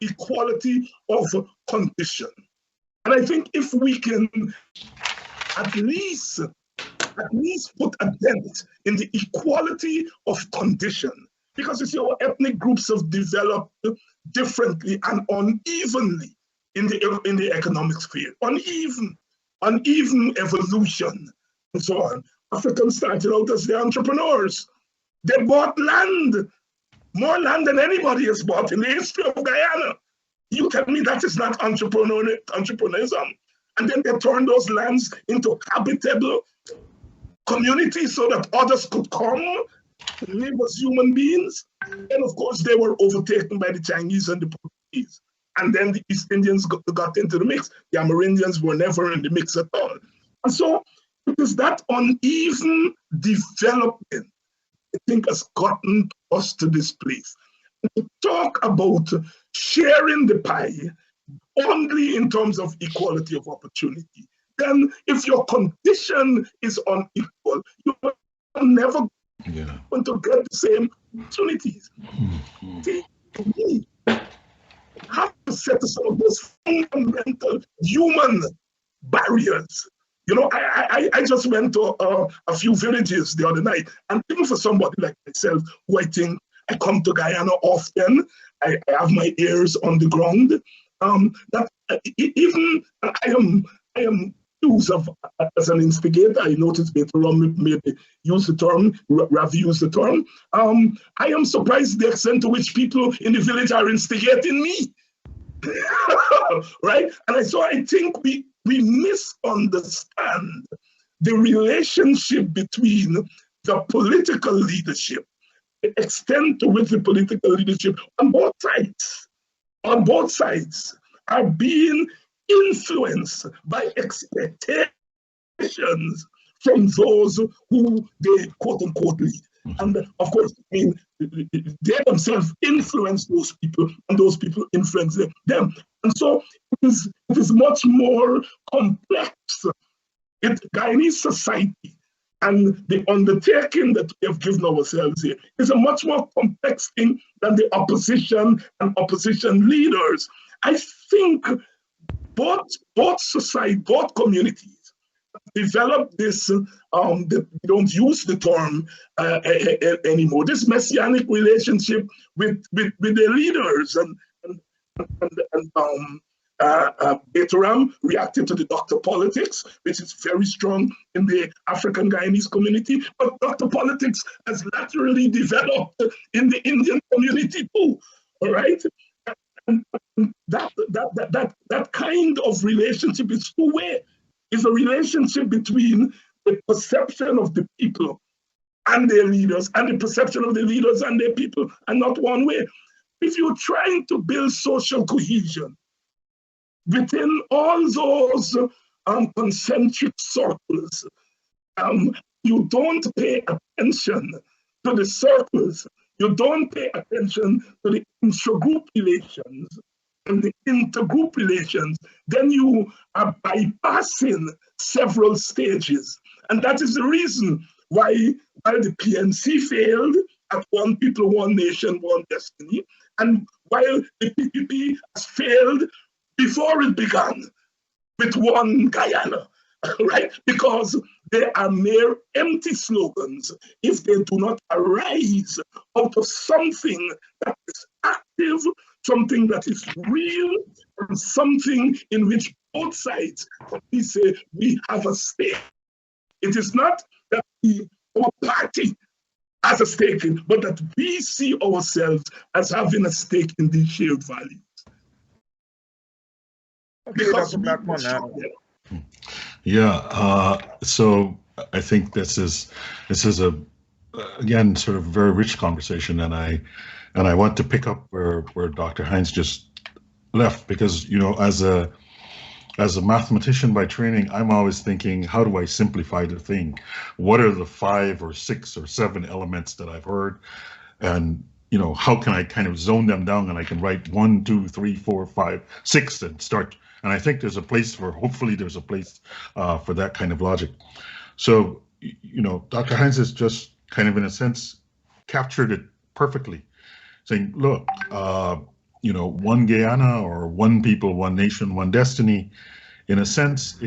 equality of condition. And I think if we can at least put a dent in the equality of condition, because you see our ethnic groups have developed differently and unevenly in the economic sphere, uneven evolution and so on. Africans started out as the entrepreneurs. They bought land, more land than anybody has bought in the history of Guyana. You tell me that is not entrepreneurism. And then they turned those lands into habitable communities so that others could come and live as human beings. And of course, they were overtaken by the Chinese and the Portuguese. And then the East Indians got into the mix. The Amerindians were never in the mix at all. And so it is that uneven development, I think, has gotten us to this place. And to talk about sharing the pie only in terms of equality of opportunity, then if your condition is unequal, you're never going to get the same opportunities. See, to me, have to set aside those fundamental human barriers. You know, I just went to a few villages the other night, and even for somebody like myself, who I think I come to Guyana often, I have my ears on the ground. That even I am used as an instigator. I noticed Baytoram use the term, Ravi used the term. I am surprised the extent to which people in the village are instigating me. Right? And so I think we we misunderstand the relationship between the political leadership, the extent to which the political leadership on both sides are being influenced by expectations from those who they quote unquote lead. And of course, I mean, they themselves influence those people, and those people influence them. And so it is much more complex. Guyanese society and the undertaking that we have given ourselves here is a much more complex thing than the opposition and opposition leaders. I think both communities develop this, we don't use the term anymore, this messianic relationship with their leaders. Baytoram reacted to the doctor politics, which is very strong in the African Guyanese community, but doctor politics has laterally developed in the Indian community too, all right? And that kind of relationship is two-way. It's a relationship between the perception of the people and their leaders and the perception of the leaders and their people, and not one way. If you're trying to build social cohesion within all those concentric circles, you don't pay attention to the circles, you don't pay attention to the intragroup relations and the intergroup relations, then you are bypassing several stages. And that is the reason why the PNC failed at one people, one nation, one destiny, and while the PPP has failed before it began with one Guyana, right? Because they are mere empty slogans if they do not arise out of something that is active, something that is real, and something in which both sides, we say, we have a stake. It is not that our party has a stake in, but that we see ourselves as having a stake in these shared values.
Because Blackman,
so I think this is a again sort of very rich conversation, and I want to pick up where Dr. Hinds just left, because as a mathematician by training, I'm always thinking, how do I simplify the thing? What are the 5 or 6 or 7 elements that I've heard, and how can I kind of zone them down, and I can write 1, 2, 3, 4, 5, 6 and start. And I think there's a place hopefully there's a place for that kind of logic. So, Dr. Hinds has just kind of, in a sense, captured it perfectly, saying, look, one Guyana, or one people, one nation, one destiny. In a sense,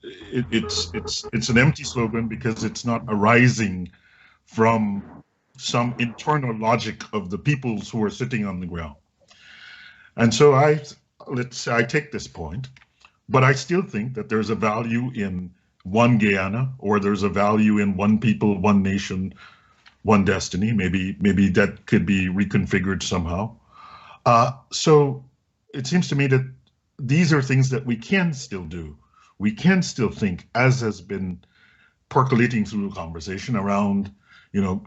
it's an empty slogan because it's not arising from some internal logic of the peoples who are sitting on the ground. And so let's say I take this point, but I still think that there's a value in one Guyana, or there's a value in one people, one nation, one destiny. Maybe that could be reconfigured somehow. So it seems to me that these are things that we can still do. We can still think, as has been percolating through the conversation around,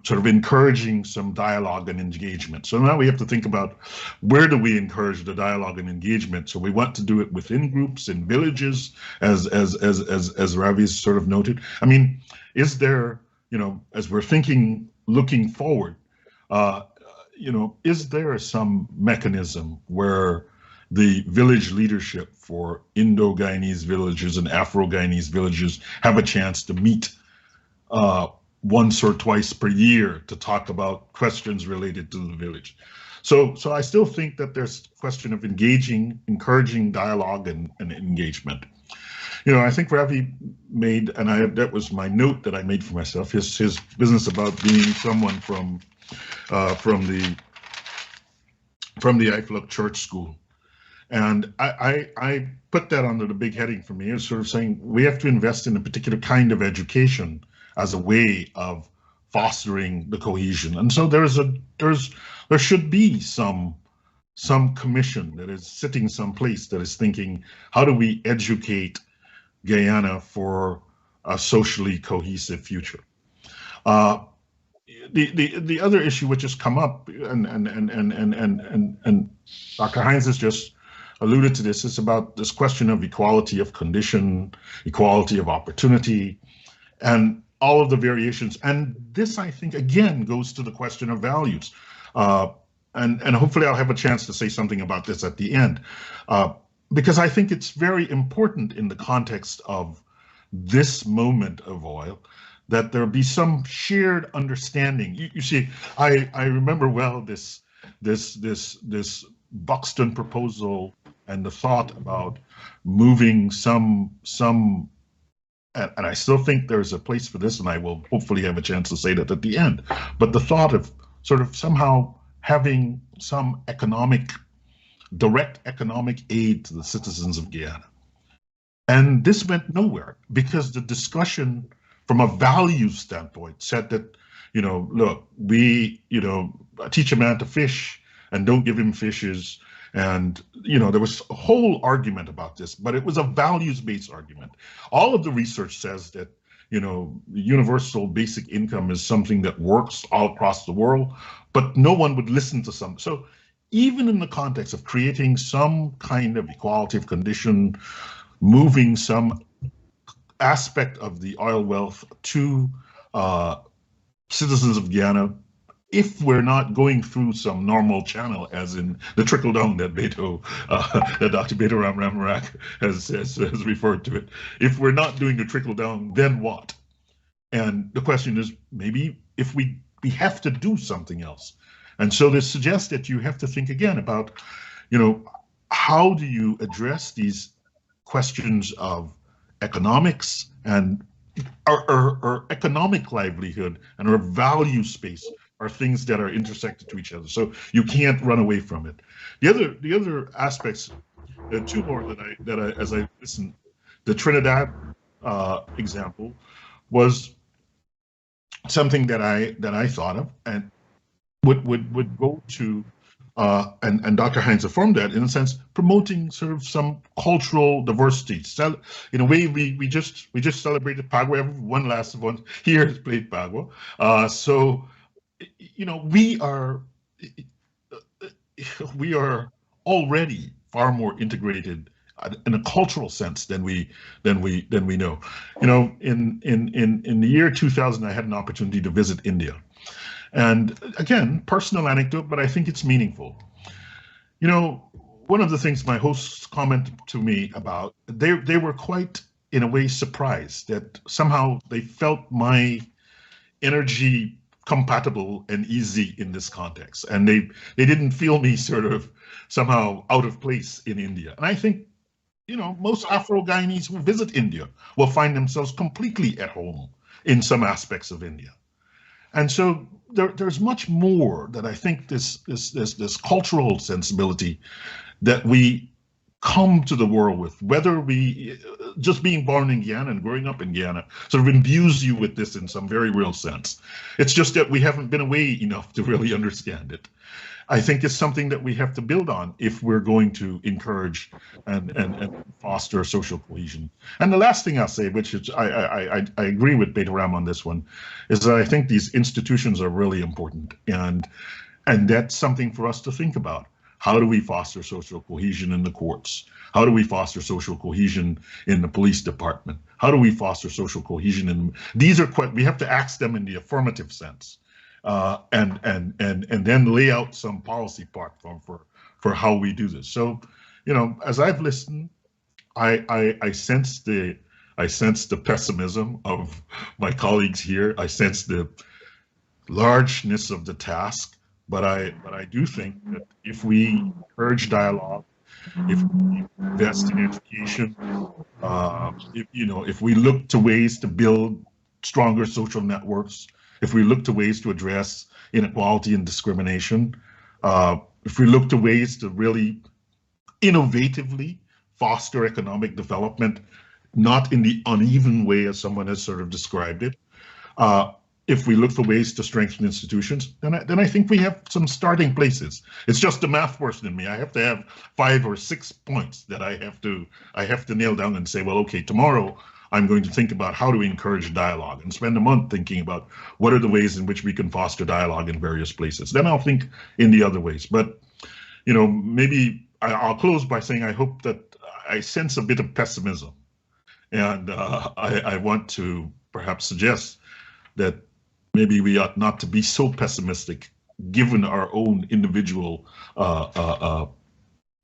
sort of encouraging some dialogue and engagement. So now we have to think about, where do we encourage the dialogue and engagement? So we want to do it within groups, in villages, as Ravi's sort of noted. I mean, is there, as we're thinking, looking forward, is there some mechanism where the village leadership for Indo-Guyanese villages and Afro-Guyanese villages have a chance to meet once or twice per year to talk about questions related to the village? So I still think that there's a question of encouraging dialogue and engagement. I think Ravi made, and that was my note that I made for myself, his business about being someone from the Ifluk Church School. And I put that under the big heading for me, as sort of saying we have to invest in a particular kind of education as a way of fostering the cohesion. And so there should be some some commission that is sitting someplace that is thinking, how do we educate Guyana for a socially cohesive future? The other issue which has come up, and Dr. Hinds has just alluded to this, is about this question of equality of condition, equality of opportunity, and all of the variations. And this, I think, again, goes to the question of values. And hopefully I'll have a chance to say something about this at the end, because I think it's very important in the context of this moment of oil that there be some shared understanding. You see, I remember well this Buxton proposal and the thought about moving some, and I still think there's a place for this, and I will hopefully have a chance to say that at the end, but the thought of sort of somehow having some direct economic aid to the citizens of Guyana. And this went nowhere because the discussion from a value standpoint said that, look, we, teach a man to fish and don't give him fishes. And, there was a whole argument about this, but it was a values-based argument. All of the research says that, universal basic income is something that works all across the world, but no one would listen to some. So even in the context of creating some kind of equality of condition, moving some aspect of the oil wealth to citizens of Guyana, if we're not going through some normal channel, as in the trickle down that that Dr. Baytoram Ramharack has referred to it, if we're not doing the trickle down, then what? And the question is, maybe if we have to do something else. And so this suggests that you have to think again about, how do you address these questions of economics and our economic livelihood and our value space are things that are intersected to each other. So you can't run away from it. The other aspects, two more that I as I listened, the Trinidad example was something that I thought of and would go to and Dr. Hinds affirmed that, in a sense, promoting sort of some cultural diversity. So, in a way, we just celebrated Pagua. One last one here has played Pagua. So, we are already far more integrated in a cultural sense than we know. In the year 2000, I had an opportunity to visit India. And again, personal anecdote, but I think it's meaningful. One of the things my hosts commented to me about, they were quite, in a way, surprised that somehow they felt my energy compatible and easy in this context. And they didn't feel me sort of somehow out of place in India. And I think, most Afro-Guyanese who visit India will find themselves completely at home in some aspects of India. And so there's much more that I think this cultural sensibility that we come to the world with, whether we just being born in Guyana and growing up in Guyana sort of imbues you with this in some very real sense. It's just that we haven't been away enough to really understand it. I think it's something that we have to build on if we're going to encourage and foster social cohesion. And the last thing I'll say, which is I agree with Baytoram on this one, is that I think these institutions are really important, and that's something for us to think about. How do we foster social cohesion in the courts? How do we foster social cohesion in the police department? How do we foster social cohesion in these are quite, we have to ask them in the affirmative sense. And then lay out some policy platform for how we do this. So, as I've listened, I sense the pessimism of my colleagues here. I sense the largeness of the task, but I do think that if we urge dialogue, if we invest in education, if we look to ways to build stronger social networks, if we look to ways to address inequality and discrimination, if we look to ways to really innovatively foster economic development, not in the uneven way as someone has sort of described it, if we look for ways to strengthen institutions, then I think we have some starting places. It's just the math person in me. I have to have 5 or 6 points that I have to nail down and say, well, okay, tomorrow I'm going to think about how to encourage dialogue and spend a month thinking about what are the ways in which we can foster dialogue in various places. Then I'll think in the other ways. But, you know, maybe I'll close by saying I hope that I sense a bit of pessimism. And I want to perhaps suggest that maybe we ought not to be so pessimistic given our own individual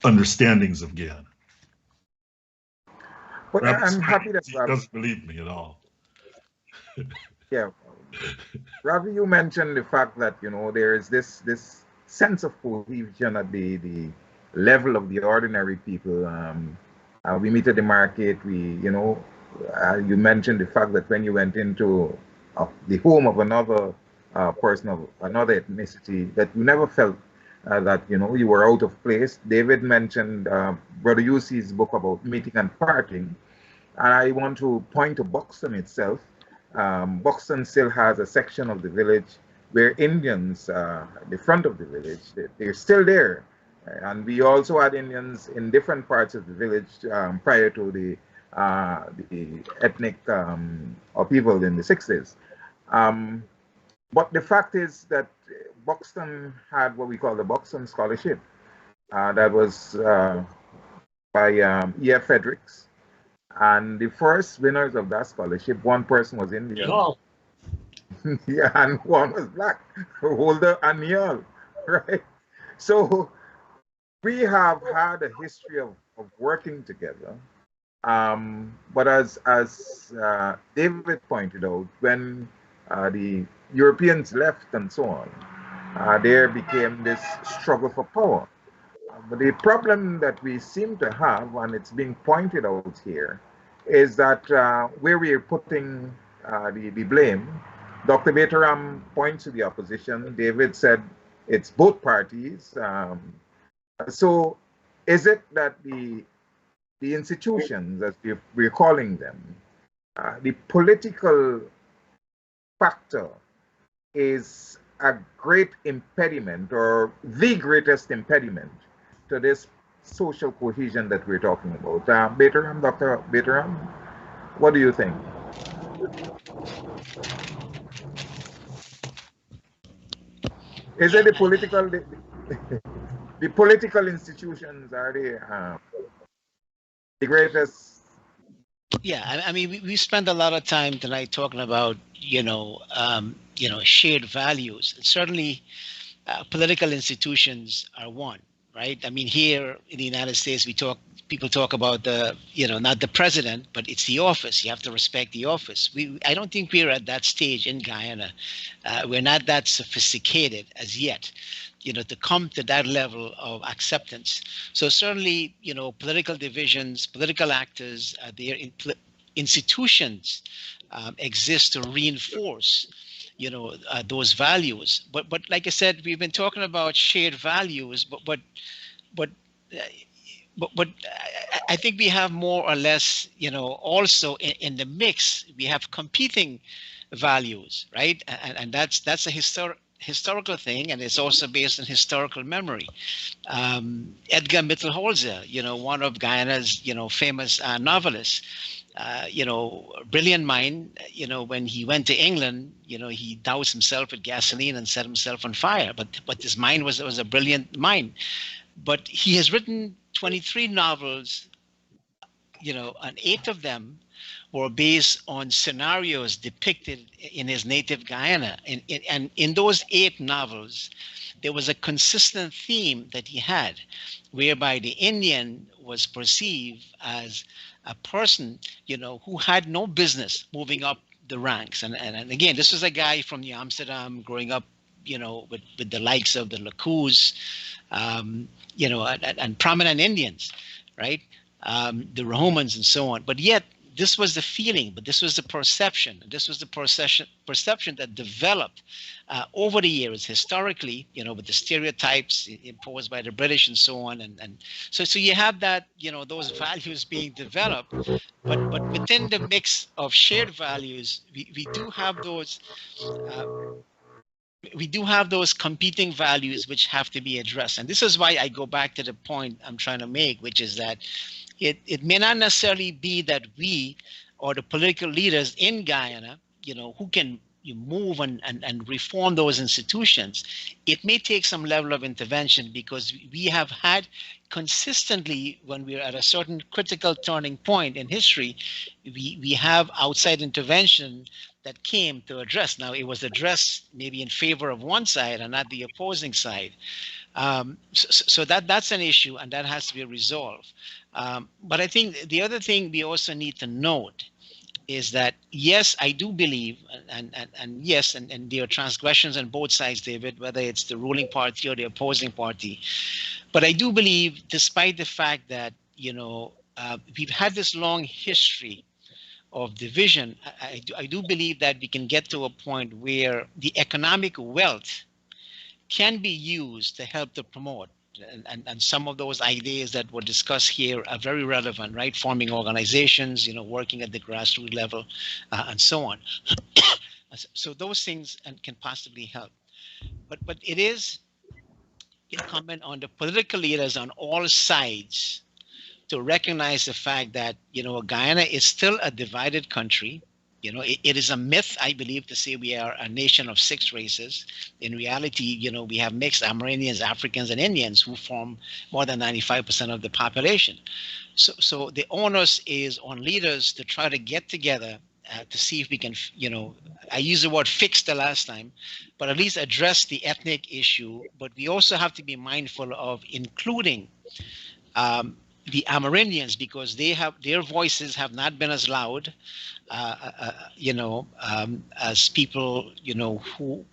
understandings of Guyana.
But I'm happy that
he doesn't believe me at all.
Yeah, Ravi, you mentioned the fact that, you know, there is this sense of cohesion at the level of the ordinary people. We meet at the market. You mentioned the fact that when you went into the home of another person of another ethnicity, that you never felt that, you know, you were out of place. David mentioned Brother Yusi's book about meeting and parting. And I want to point to Buxton itself. Buxton still has a section of the village where Indians, the front of the village, they're still there. And we also had Indians in different parts of the village prior to the ethnic upheaval in the 60s. But the fact is that Buxton had what we call the Buxton Scholarship. That was by E.F. Fredericks. And the first winners of that scholarship, one person was Indian. Yeah, and one was black, Holder and Neal, right? So we have had a history of working together. But as David pointed out, when the Europeans left and so on, there became this struggle for power. But the problem that we seem to have, and it's being pointed out here, is that where we are putting the blame, Dr. Baytoram points to the opposition. David said it's both parties. So is it that the institutions, as we're calling them, the political factor is a great impediment, or the greatest impediment to this social cohesion that we're talking about? Baytoram, Dr. Baytoram, what do you think? Is it the political, the political institutions are the greatest?
Yeah, I mean, we spend a lot of time tonight talking about, shared values. And certainly, political institutions are one, right? I mean, here in the United States, people talk about not the president, but it's the office. You have to respect the office. I don't think we're at that stage in Guyana. We're not that sophisticated as yet, to come to that level of acceptance. So certainly, political divisions, political actors, their institutions exist to reinforce, those values. But like I said, we've been talking about shared values, but I think we have more or less, also in the mix, we have competing values, right? And that's a historical thing, and it's also based on historical memory. Edgar Mittelholzer, one of Guyana's, famous novelists, brilliant mind, when he went to England, he doused himself with gasoline and set himself on fire. But his mind was a brilliant mind. But he has written 23 novels, and 8 of them were based on scenarios depicted in his native Guyana. And in those 8 novels, there was a consistent theme that he had, whereby the Indian was perceived as a person, who had no business moving up the ranks. And again, this was a guy from New Amsterdam growing up, with the likes of the Lacous, and prominent Indians, right? The Romans and so on. But yet this was the feeling, but this was the perception. This was the perception that developed over the years, historically, with the stereotypes imposed by the British and so on. And so you have that, those values being developed, but within the mix of shared values, we do have those. We do have those competing values which have to be addressed. And this is why I go back to the point I'm trying to make, which is that it may not necessarily be that we or the political leaders in Guyana, who can move and reform those institutions. It may take some level of intervention, because we have had consistently, when we're at a certain critical turning point in history, we have outside intervention that came to address. Now, it was addressed maybe in favor of one side and not the opposing side. So that's an issue, and that has to be resolved. But I think the other thing we also need to note is that, yes, I do believe, and yes, and there are transgressions on both sides, David, whether it's the ruling party or the opposing party. But I do believe, despite the fact that, we've had this long history of division, I do believe that we can get to a point where the economic wealth can be used to help to promote. And some of those ideas that were discussed here are very relevant, right? Forming organizations, working at the grassroots level, and so on. So those things can possibly help. But it is incumbent on the political leaders on all sides to recognize the fact that, Guyana is still a divided country. It is a myth, I believe, to say we are a nation of 6 races. In reality, we have mixed Amerindians, Africans, and Indians who form more than 95% of the population. So the onus is on leaders to try to get together to see if we can, I used the word fix the last time, but at least address the ethnic issue. But we also have to be mindful of including the Amerindians, because their voices have not been as loud, as people, who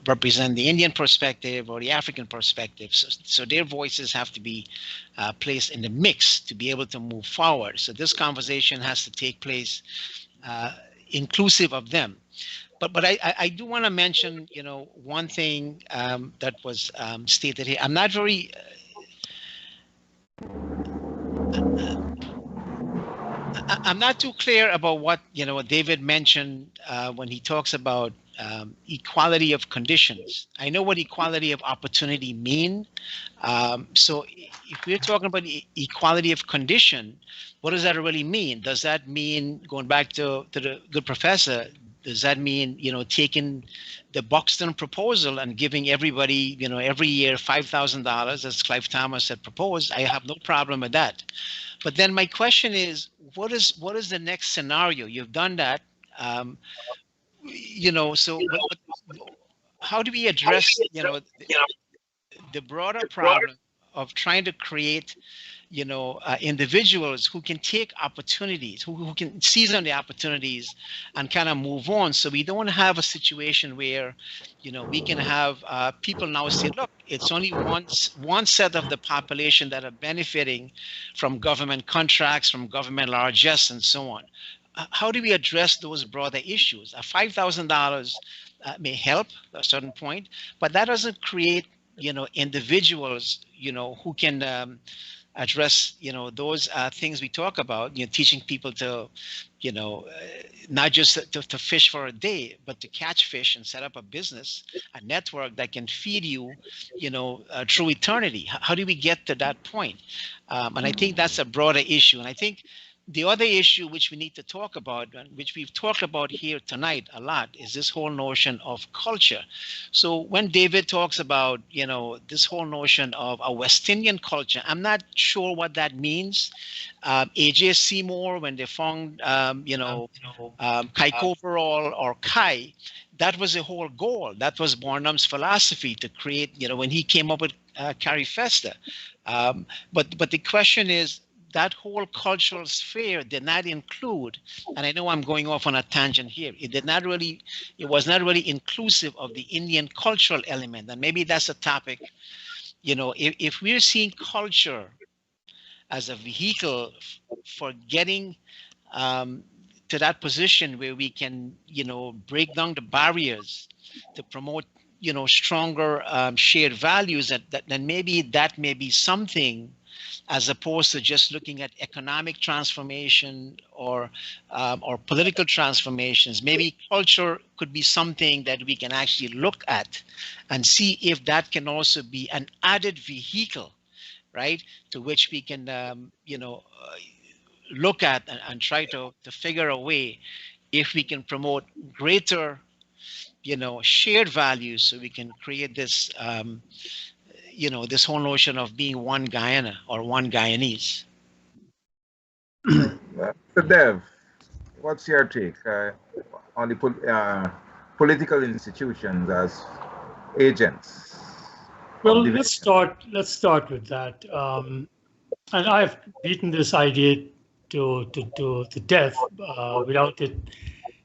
represent the Indian perspective or the African perspective. So their voices have to be placed in the mix to be able to move forward. So this conversation has to take place inclusive of them. But I do want to mention, one thing that was stated here. I'm not very I'm not too clear about what David mentioned when he talks about equality of conditions. I know what equality of opportunity mean. So if we're talking about equality of condition, what does that really mean? Does that mean, going back to the good professor, does that mean taking the Buxton proposal and giving everybody every year $5,000, as Clive Thomas had proposed? I have no problem with that. But then my question is, what is the next scenario? You've done that, so how do we address the broader problem of trying to create individuals who can take opportunities, who can seize on the opportunities and kind of move on, so we don't have a situation where we can have people now say, look, it's only one set of the population that are benefiting from government contracts, from government largesse, and so on. How do we address those broader issues? $5,000 may help at a certain point, but that doesn't create individuals who can address those things we talk about, teaching people to not just to fish for a day, but to catch fish and set up a business, a network that can feed you through eternity. How do we get to that point? And I think that's a broader issue. And I think the other issue which we need to talk about, which we've talked about here tonight a lot, is this whole notion of culture. So when David talks about, this whole notion of a West Indian culture, I'm not sure what that means. A.J. Seymour, when they found, Kai Coverall or Kai, that was the whole goal. That was Barnum's philosophy to create, when he came up with Carrie Fester. But the question is, that whole cultural sphere did not include, and I know I'm going off on a tangent here, it was not really inclusive of the Indian cultural element. And maybe that's a topic, if we're seeing culture as a vehicle for getting to that position where we can, break down the barriers to promote, stronger shared values, then maybe that may be something, as opposed to just looking at economic transformation or political transformations. Maybe culture could be something that we can actually look at and see if that can also be an added vehicle, right, to which we can, look at and try to figure a way if we can promote greater, shared values, so we can create this, this whole notion of being one Guyana or one Guyanese.
So Dev, what's your take on the political institutions as agents?
Well, let's start with that. And I've beaten this idea to death without it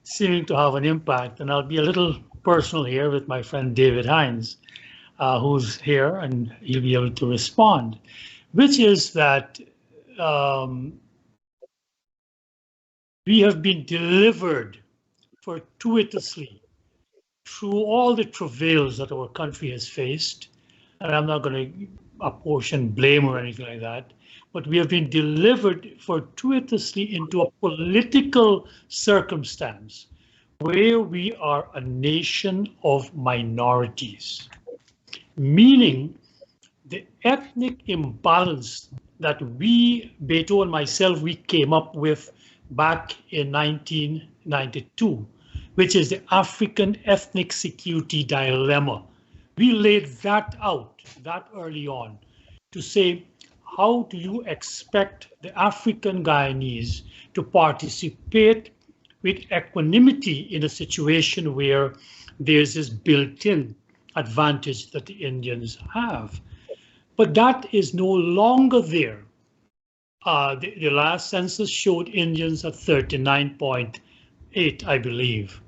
seeming to have an impact. And I'll be a little personal here with my friend David Hinds, who's here, and he'll be able to respond, which is that we have been delivered fortuitously through all the travails that our country has faced. And I'm not going to apportion blame or anything like that, but we have been delivered fortuitously into a political circumstance where we are a nation of minorities, meaning the ethnic imbalance that we, Beto and myself, we came up with back in 1992, which is the African ethnic security dilemma. We laid that out that early on to say, how do you expect the African Guyanese to participate with equanimity in a situation where there's this built-in advantage that the Indians have? But that is no longer there. The last census showed Indians at 39.8, I believe.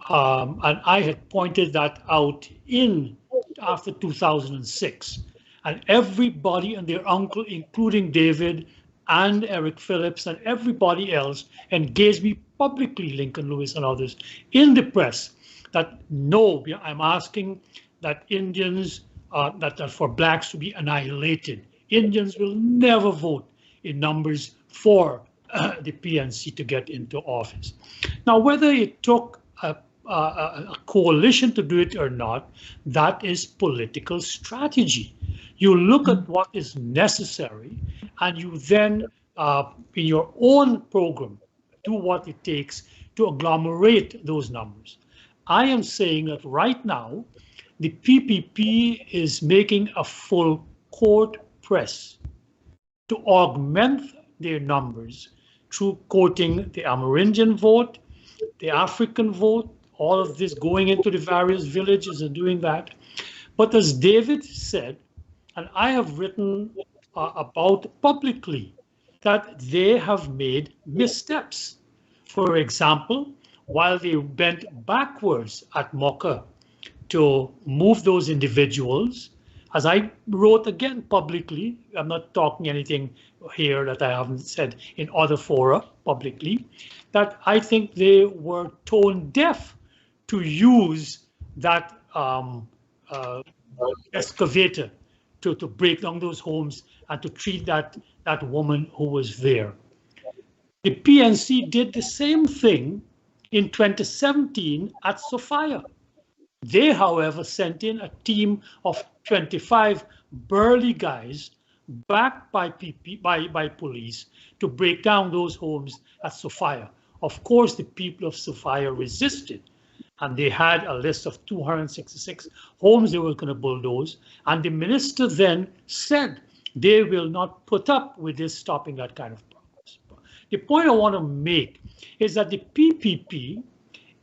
And I had pointed that out after 2006. And everybody and their uncle, including David and Eric Phillips and everybody else, engaged me publicly, Lincoln Lewis and others, in the press, that no, I'm asking that Indians, that for blacks to be annihilated. Indians will never vote in numbers for the PNC to get into office. Now, whether it took a coalition to do it or not, that is political strategy. You look at what is necessary, and you then, in your own program, do what it takes to agglomerate those numbers. I am saying that right now, the PPP is making a full court press to augment their numbers through quoting the Amerindian vote, the African vote, all of this going into the various villages and doing that. But as David said, and I have written about publicly, that they have made missteps. For example, while they bent backwards at Mocha to move those individuals, as I wrote again publicly, I'm not talking anything here that I haven't said in other fora publicly, that I think they were tone deaf to use that excavator to break down those homes and to treat that woman who was there. The PNC did the same thing in 2017 at Sophia. They, however, sent in a team of 25 burly guys backed by police to break down those homes at Sophia. Of course, the people of Sophia resisted, and they had a list of 266 homes they were going to bulldoze. And the minister then said they will not put up with this stopping that kind of progress. The point I want to make is that the PPP,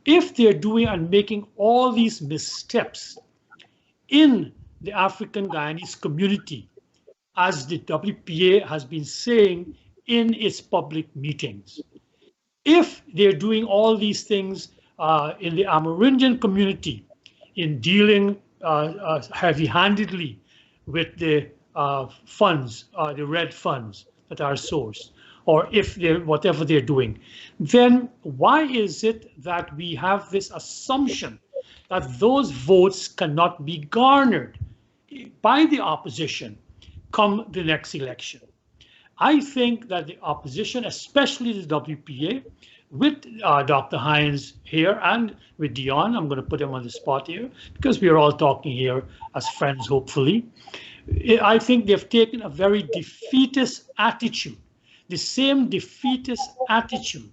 if they're doing and making all these missteps in the African Guyanese community, as the WPA has been saying in its public meetings, if they're doing all these things in the Amerindian community, in dealing heavy-handedly with the funds, the red funds that are sourced, or if they're whatever they're doing, then why is it that we have this assumption that those votes cannot be garnered by the opposition come the next election? I think that the opposition, especially the WPA, with Dr. Hinds here and with Deon, I'm going to put him on the spot here because we are all talking here as friends, hopefully. I think they've taken a very defeatist attitude, the same defeatist attitude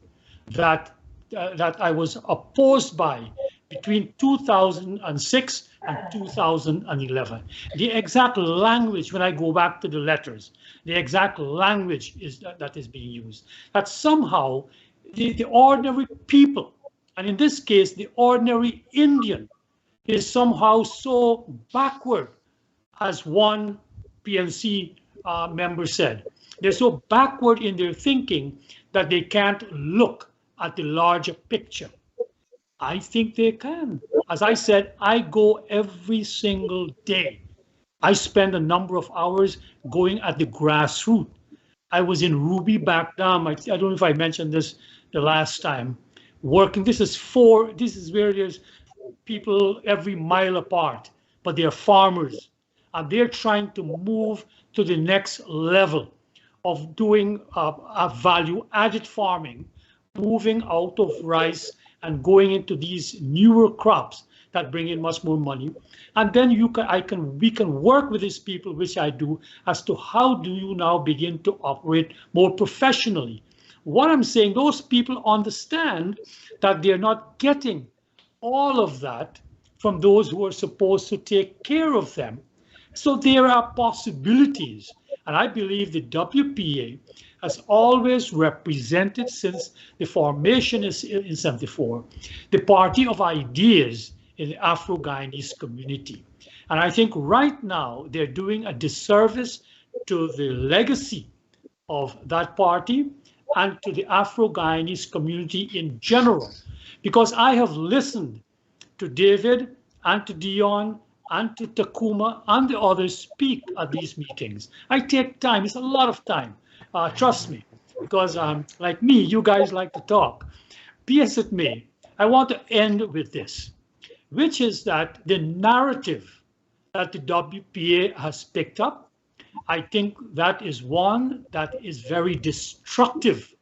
that that I was opposed by between 2006 and 2011. The exact language, when I go back to the letters, the exact language that is being used, that somehow the ordinary people, and in this case, the ordinary Indian, is somehow so backward, as one PNC member said. They're so backward in their thinking that they can't look at the larger picture. I think they can. As I said, I go every single day. I spend a number of hours going at the grassroots. I was in Ruby back down. I don't know if I mentioned this the last time. Working, this is where there's people every mile apart, but they're farmers. And they're trying to move to the next level of doing a value-added farming, moving out of rice and going into these newer crops that bring in much more money. And then we can work with these people, which I do, as to how do you now begin to operate more professionally. What I'm saying, those people understand that they're not getting all of that from those who are supposed to take care of them. So there are possibilities. And I believe the WPA has always represented, since the formation in 74, the party of ideas in the Afro-Guyanese community. And I think right now they're doing a disservice to the legacy of that party and to the Afro-Guyanese community in general. Because I have listened to David and to Deon and to Takuma and the others speak at these meetings. I take time, it's a lot of time, trust me, because like me, you guys like to talk. Be as it may, I want to end with this, which is that the narrative that the WPA has picked up, I think that is one that is very destructive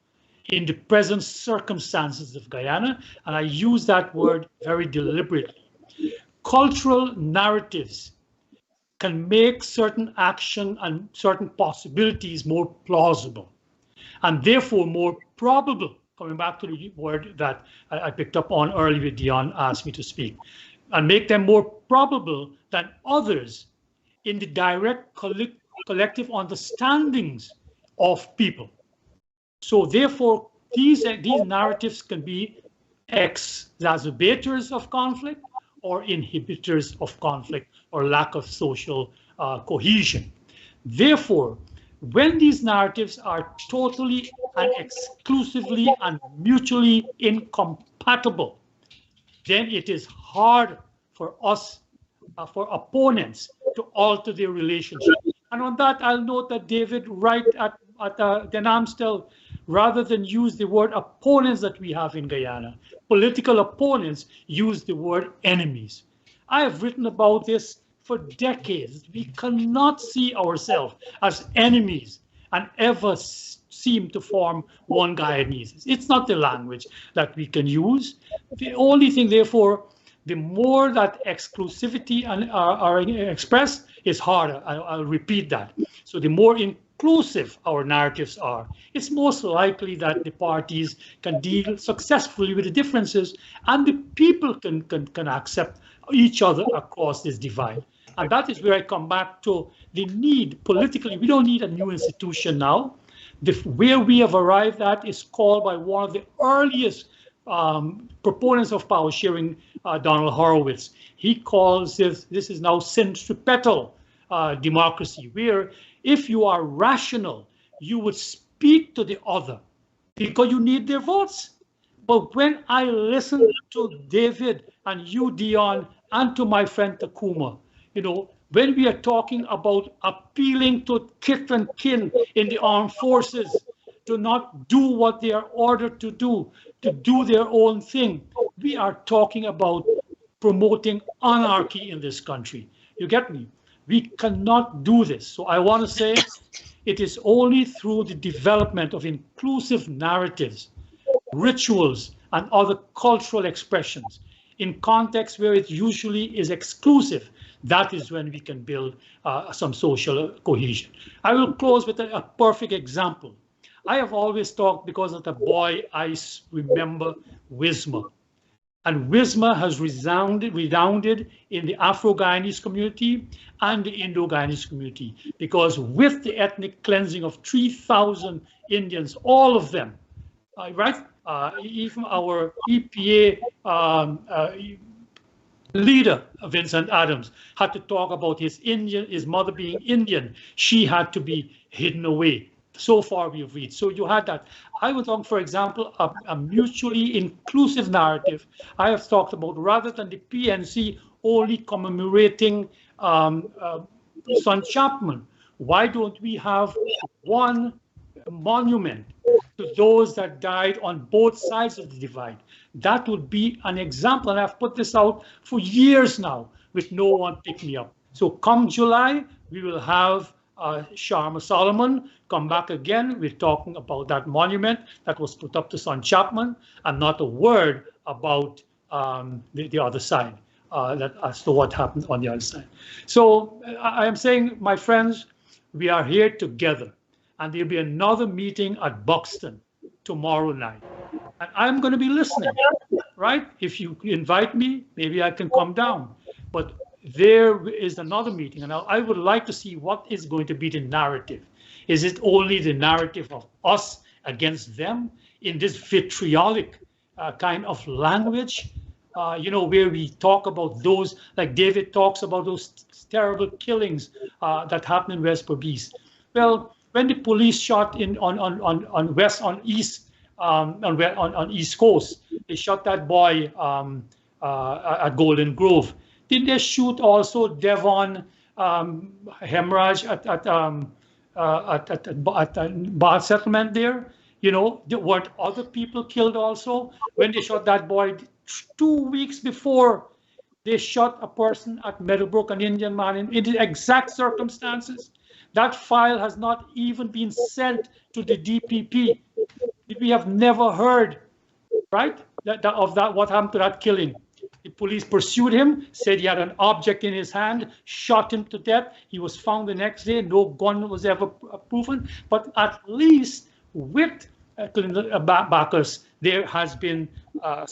in the present circumstances of Guyana, and I use that word very deliberately. Cultural narratives can make certain action and certain possibilities more plausible, and therefore more probable, coming back to the word that I picked up on earlier when Deon asked me to speak, and make them more probable than others in the direct collective understandings of people. So therefore, these narratives can be exacerbators of conflict or inhibitors of conflict or lack of social cohesion. Therefore, when these narratives are totally and exclusively and mutually incompatible, then it is hard for us, for opponents, to alter their relationship. And on that, I'll note that David, right at Denamstel, rather than use the word opponents that we have in Guyana, political opponents use the word enemies. I have written about this for decades. We cannot see ourselves as enemies and ever seem to form one Guyanese. It's not the language that we can use. The only thing, therefore, the more that exclusivity are expressed is harder. I'll repeat that. So the more inclusive our narratives are, it's most likely that the parties can deal successfully with the differences and the people can accept each other across this divide. And that is where I come back to the need politically. We don't need a new institution now. Where we have arrived at is called by one of the earliest proponents of power sharing, Donald Horowitz. He calls this is now centripetal democracy, where if you are rational, you would speak to the other because you need their votes. But when I listen to David and you, Deon, and to my friend Takuma, you know, when we are talking about appealing to kith and kin in the armed forces to not do what they are ordered to do their own thing. We are talking about promoting anarchy in this country. You get me? We cannot do this. So I want to say it is only through the development of inclusive narratives, rituals, and other cultural expressions in contexts where it usually is exclusive. That is when we can build some social cohesion. I will close with a perfect example. I have always talked, because of the boy, I remember Wisma. And Wisma has resounded in the Afro-Guyanese community and the Indo-Guyanese community, because with the ethnic cleansing of 3,000 Indians, all of them, right? Even our EPA leader, Vincent Adams, had to talk about his mother being Indian. She had to be hidden away. So far we've reached. So you had that. I would talk, for example, a mutually inclusive narrative. I have talked about, rather than the PNC only commemorating Son Chapman, why don't we have one monument to those that died on both sides of the divide? That would be an example. And I've put this out for years now with no one picking me up. So come July, we will have Sharma Solomon come back again. We're talking about that monument that was put up to Son Chapman, and not a word about the other side, as to what happened on the other side. So I am saying, my friends, we are here together, and there'll be another meeting at Buxton tomorrow night. And I'm going to be listening, right? If you invite me, maybe I can come down. But there is another meeting, and I would like to see what is going to be the narrative. Is it only the narrative of us against them in this vitriolic kind of language, where we talk about those, like David talks about those terrible killings that happened in West Berbice? Well, when the police shot on East Coast, they shot that boy at Golden Grove. Did they shoot also Devon Hemorrhage at Bar Settlement there? Weren't other people killed also? When they shot that boy 2 weeks before, they shot a person at Meadowbrook, an Indian man, in the exact circumstances. That file has not even been sent to the DPP. We have never heard, right, what happened to that killing. The police pursued him, said he had an object in his hand, shot him to death. He was found the next day. No gun was ever proven. But at least with Bacchus, there has been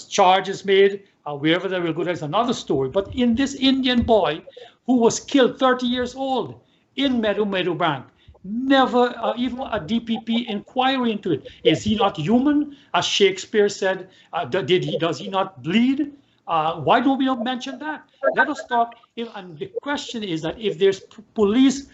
charges made. Wherever they will go, that's another story. But in this Indian boy who was killed 30 years old in Meadowbank, never even a DPP inquiry into it. Is he not human? As Shakespeare said, does he not bleed? Why don't we not mention that? Let us talk. And the question is that if there's police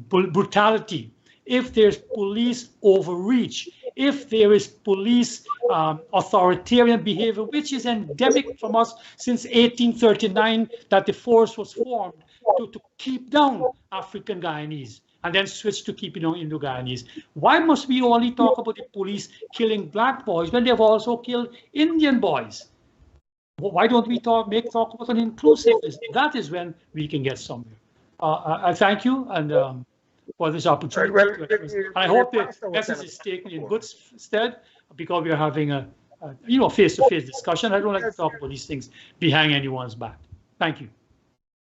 brutality, if there's police overreach, if there is police authoritarian behavior, which is endemic from us since 1839, that the force was formed to keep down African Guyanese and then switch to keeping down Indo-Guyanese. Why must we only talk about the police killing black boys when they've also killed Indian boys? Why don't we talk about an inclusiveness? That is when we can get somewhere. I thank you and for this opportunity. I hope the message is taken in good stead, because we are having a face-to-face discussion. I don't like to talk about these things behind anyone's back. Thank you.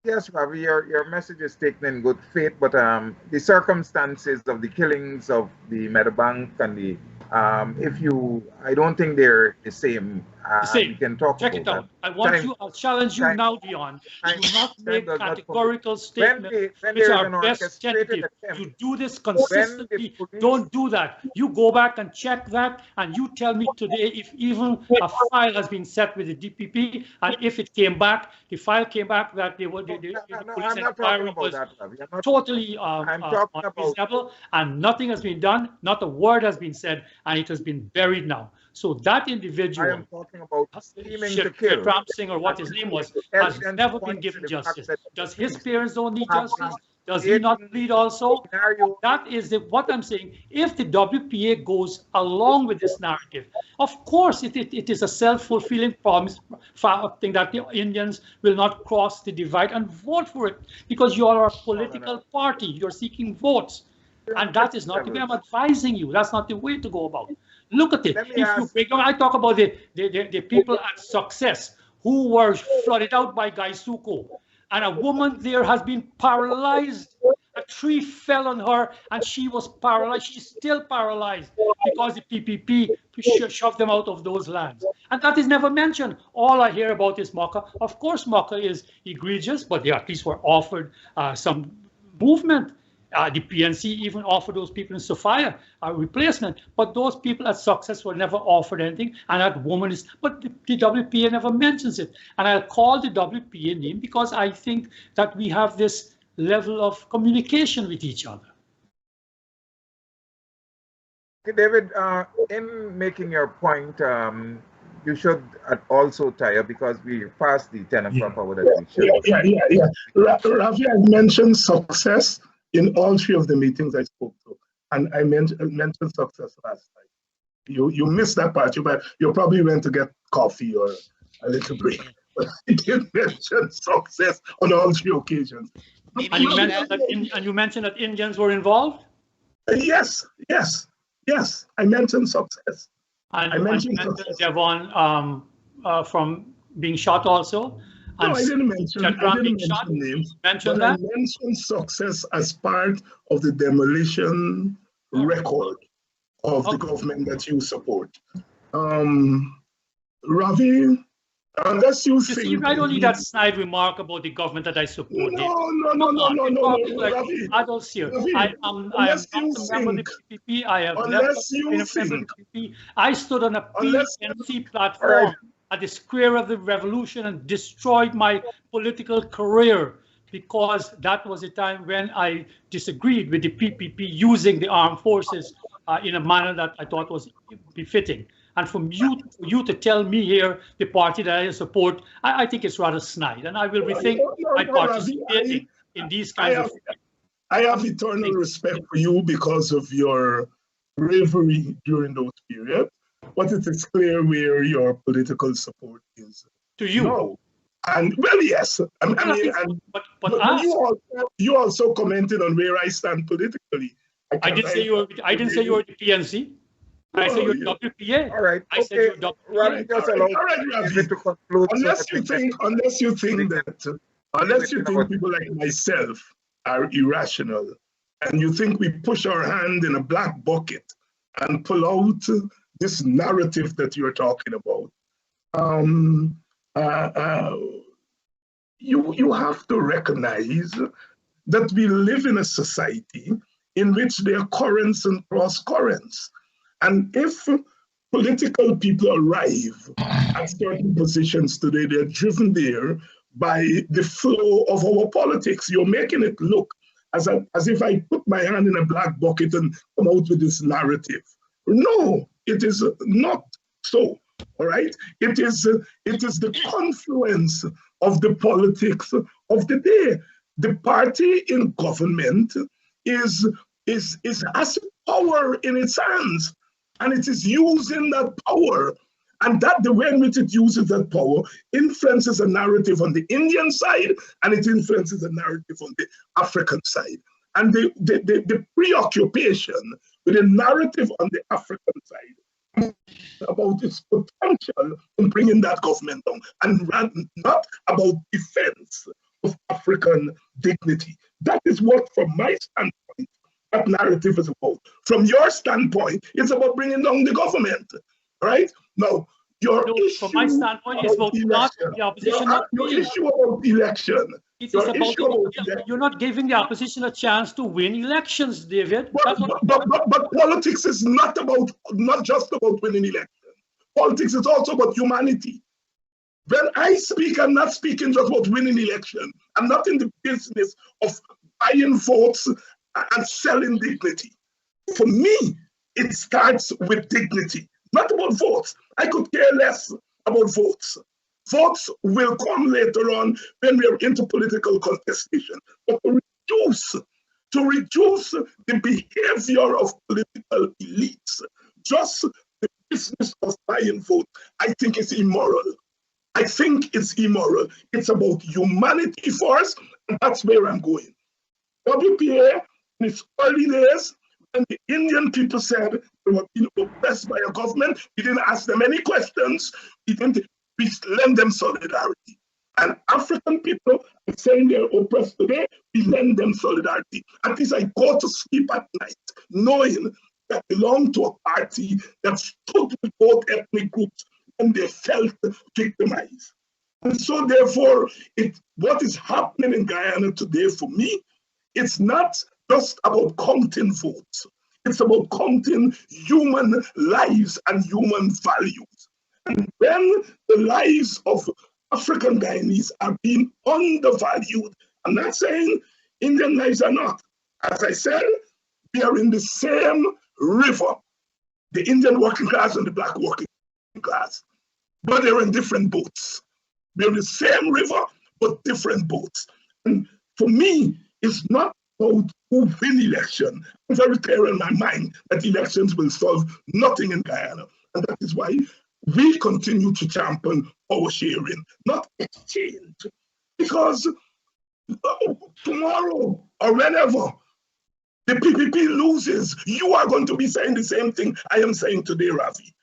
Yes, Ravi, your message is taken in good faith, but the circumstances of the killings of the Meadowbank and the I don't think they're the same. We can talk
Check
about
it out. I'll challenge you now, Deon. Do not make categorical statements which are best tentative. You do this consistently. Don't do that. You go back and check that, and you tell me today if even a file has been set with the DPP, and if it came back, the file came back that the police inquiry was totally unreasonable, and nothing has been done. Not a word has been said, and it has been buried now. So that
I
individual,
am talking about scheming to kill.
Shitram Singh or what his name was, has
Evidence
never been
points
given
to the fact
justice.
that
Does his
police
parents don't need
have
justice?
been
Does he not
creating
plead also?
scenario.
That is what I'm saying. If the WPA goes along with this narrative, of course it is a self-fulfilling promise thing that the Indians will not cross the divide and vote for it because you are a political party. You're seeking votes. And that is not the way I'm advising you. That's not the way to go about it. Look at it. If you break down, I talk about the people at Success who were flooded out by Gaisuko. And a woman there has been paralyzed. A tree fell on her and she was paralyzed. She's still paralyzed because the PPP shoved them out of those lands. And that is never mentioned. All I hear about is Mocha. Of course, Mocha is egregious, but they at least were offered some movement. The PNC even offered those people in Sophia a replacement, but those people at Success were never offered anything, and that woman is, but the WPA never mentions it. And I'll call the WPA name because I think that we have this level of communication with each other.
David, in making your point, you should also tie up because we passed the 10 o'clock hour that we should.
Yeah. Ravi, I mentioned Success in all three of the meetings I spoke to, and I mentioned Success last time. You missed that part. You probably went to get coffee or a little break. But I did mention Success on all three occasions.
And you mentioned that Indians were involved?
Yes. I mentioned Success.
And I mentioned Devon from being shot also.
No, I didn't mention names. I mentioned Success as part of the demolition record of the government that you support. Ravi, unless you think...
You write only that snide remark about the government that I support.
No, Ravi.
Adults here. I am not a member of the PPP. I have never been a member of the PPP. I stood on a PNC platform at the square of the revolution and destroyed my political career because that was a time when I disagreed with the PPP using the armed forces in a manner that I thought was befitting. And from you to tell me here the party that I support, I think it's rather snide. And I will rethink my participating in these kinds of things.
I have eternal respect for you because of your bravery during those periods. But it is clear where your political support is.
To you?
No. And well, yes. But you also commented on where I stand politically.
I didn't say you were the PNC. I said you're WPA.
All right.
I said you're WPA.
Ravi. Unless you think people like myself are irrational, and you think we push our hand in a black bucket and pull out this narrative that you're talking about, you have to recognize that we live in a society in which there are currents and cross currents. And if political people arrive at certain positions today, they're driven there by the flow of our politics. You're making it look as if I put my hand in a black bucket and come out with this narrative. No, it is not so, all right? It is the confluence of the politics of the day. The party in government has power in its hands, and it is using that power. And that the way in which it uses that power influences a narrative on the Indian side, and it influences a narrative on the African side. And the preoccupation with the narrative on the African side about its potential in bringing that government down, and not about defense of African dignity. That is what, from my standpoint, that narrative is about. From your standpoint, it's about bringing down the government, right? Now,
from my standpoint, it's about not the opposition.
Your issue about election.
You're not giving the opposition a chance to win elections, David.
But politics is not just about winning elections. Politics is also about humanity. When I speak, I'm not speaking just about winning election. I'm not in the business of buying votes and selling dignity. For me, it starts with dignity. not about votes. I could care less about votes. Votes will come later on when we are into political contestation. But to reduce the behavior of political elites, just the business of buying votes, I think it's immoral. I think it's immoral. It's about humanity first, and that's where I'm going. WPA, in its early days, when the Indian people said they were being oppressed by a government, we didn't ask them any questions. We lend them solidarity. And African people are saying they're oppressed today, we lend them solidarity. At least I go to sleep at night knowing that I belong to a party that stood with both ethnic groups and they felt victimized. And so therefore, what is happening in Guyana today for me, it's not just about counting votes. It's about counting human lives and human values. And when the lives of African Guyanese are being undervalued, I'm not saying Indian lives are not. As I said, we are in the same river, the Indian working class and the black working class, but they're in different boats. We're in the same river, but different boats. And for me, it's not about who win election. I'm very clear in my mind that elections will solve nothing in Guyana. And that is why we continue to champion power sharing, not exchange. Because tomorrow or whenever the PPP loses, you are going to be saying the same thing I am saying today, Ravi.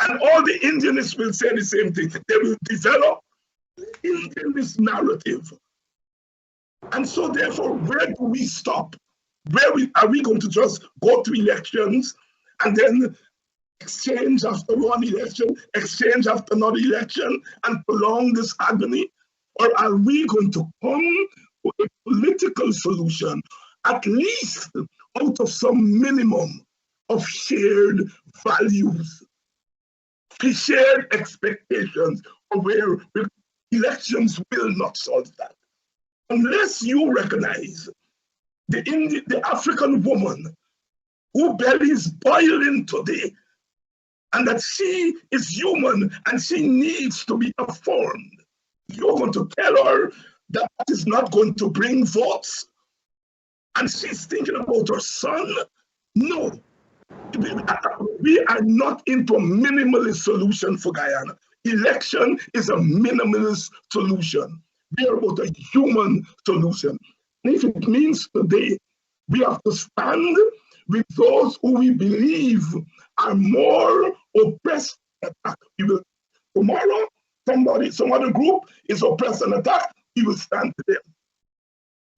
And all the Indianists will say the same thing. They will develop Indianist narrative. And so therefore, where do we stop? Are we going to just go to elections and then exchange after one election, exchange after another election, and prolong this agony? Or are we going to come to a political solution, at least out of some minimum of shared values, shared expectations, of where elections will not solve that? Unless you recognize the African woman who belly is boiling today, and that she is human and she needs to be affirmed, you're going to tell her that is not going to bring votes, and she's thinking about her son? No. We are not into a minimalist solution for Guyana. Election is a minimalist solution. We are about a human solution. And if it means today we have to stand with those who we believe are more oppressed and attacked, we will. Tomorrow, some other group is oppressed and attacked, we will stand with them.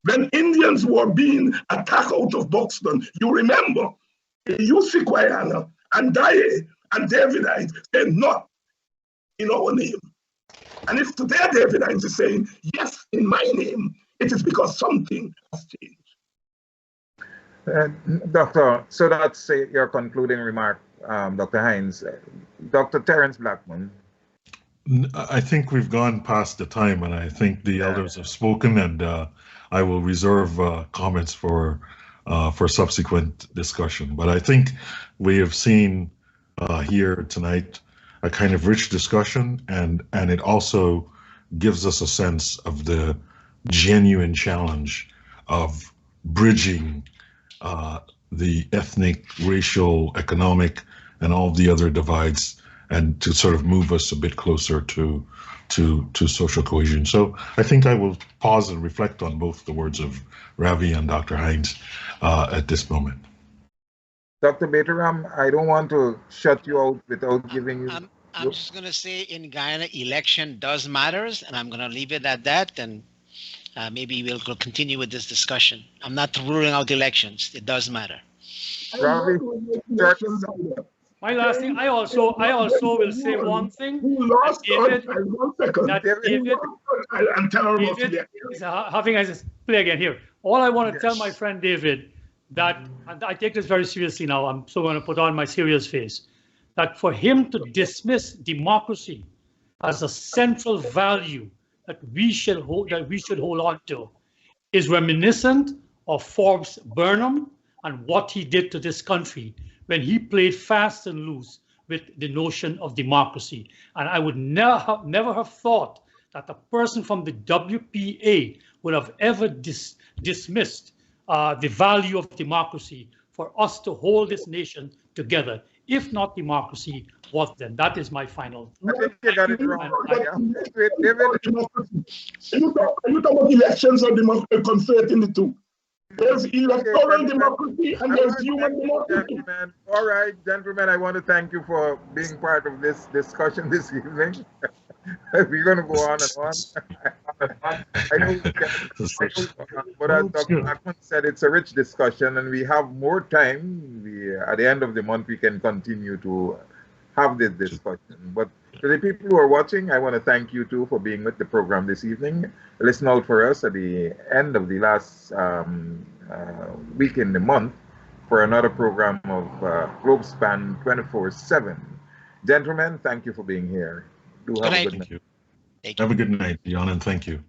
When Indians were being attacked out of Buxton, you remember, Yusuf Guyana and Daye and Davidite said not in our name. And if today Davidite is saying, yes, in my name, it is because something has changed.
Doctor, so that's your concluding remark, Dr. Hinds. Dr. Terrence Blackman.
I think we've gone past the time, and I think the elders have spoken, and I will reserve comments for subsequent discussion. But I think we have seen here tonight a kind of rich discussion, and it also gives us a sense of the genuine challenge of bridging the ethnic, racial, economic, and all of the other divides, and to sort of move us a bit closer to social cohesion. So I think I will pause and reflect on both the words of Ravi and Dr. Hinds at this moment.
Dr. Baytoram, I don't want to shut you out without giving you...
I'm just going to say in Guyana, election does matters, and I'm going to leave it at that, and maybe we'll continue with this discussion. I'm not ruling out elections. It does matter.
Ravi,
my last thing, I also will say one thing. David is having us play again here. All I want to tell my friend David, that, and I take this very seriously now, I'm so going to put on my serious face, that for him to dismiss democracy as a central value that we should hold on to is reminiscent of Forbes Burnham and what he did to this country when he played fast and loose with the notion of democracy. And I would never have thought that a person from the WPA would have ever dismissed the value of democracy for us to hold this nation together. If not democracy, what then? That is my final.
I think you got it wrong. Wait,
You talk about elections or conflict in the two. There's electoral democracy and there's human democracy.
Gentlemen. All right, gentlemen, I want to thank you for being part of this discussion this evening. We're going to go on and on. I know, but as Dr. Blackman said, it's a rich discussion and we have more time. At the end of the month, we can continue to have this discussion. But to the people who are watching, I want to thank you too for being with the program this evening. Listen out for us at the end of the last week in the month for another program of Globespan 24/7. Gentlemen, thank you for being here. Do have a good night.
Have a good night, Deon, and thank you.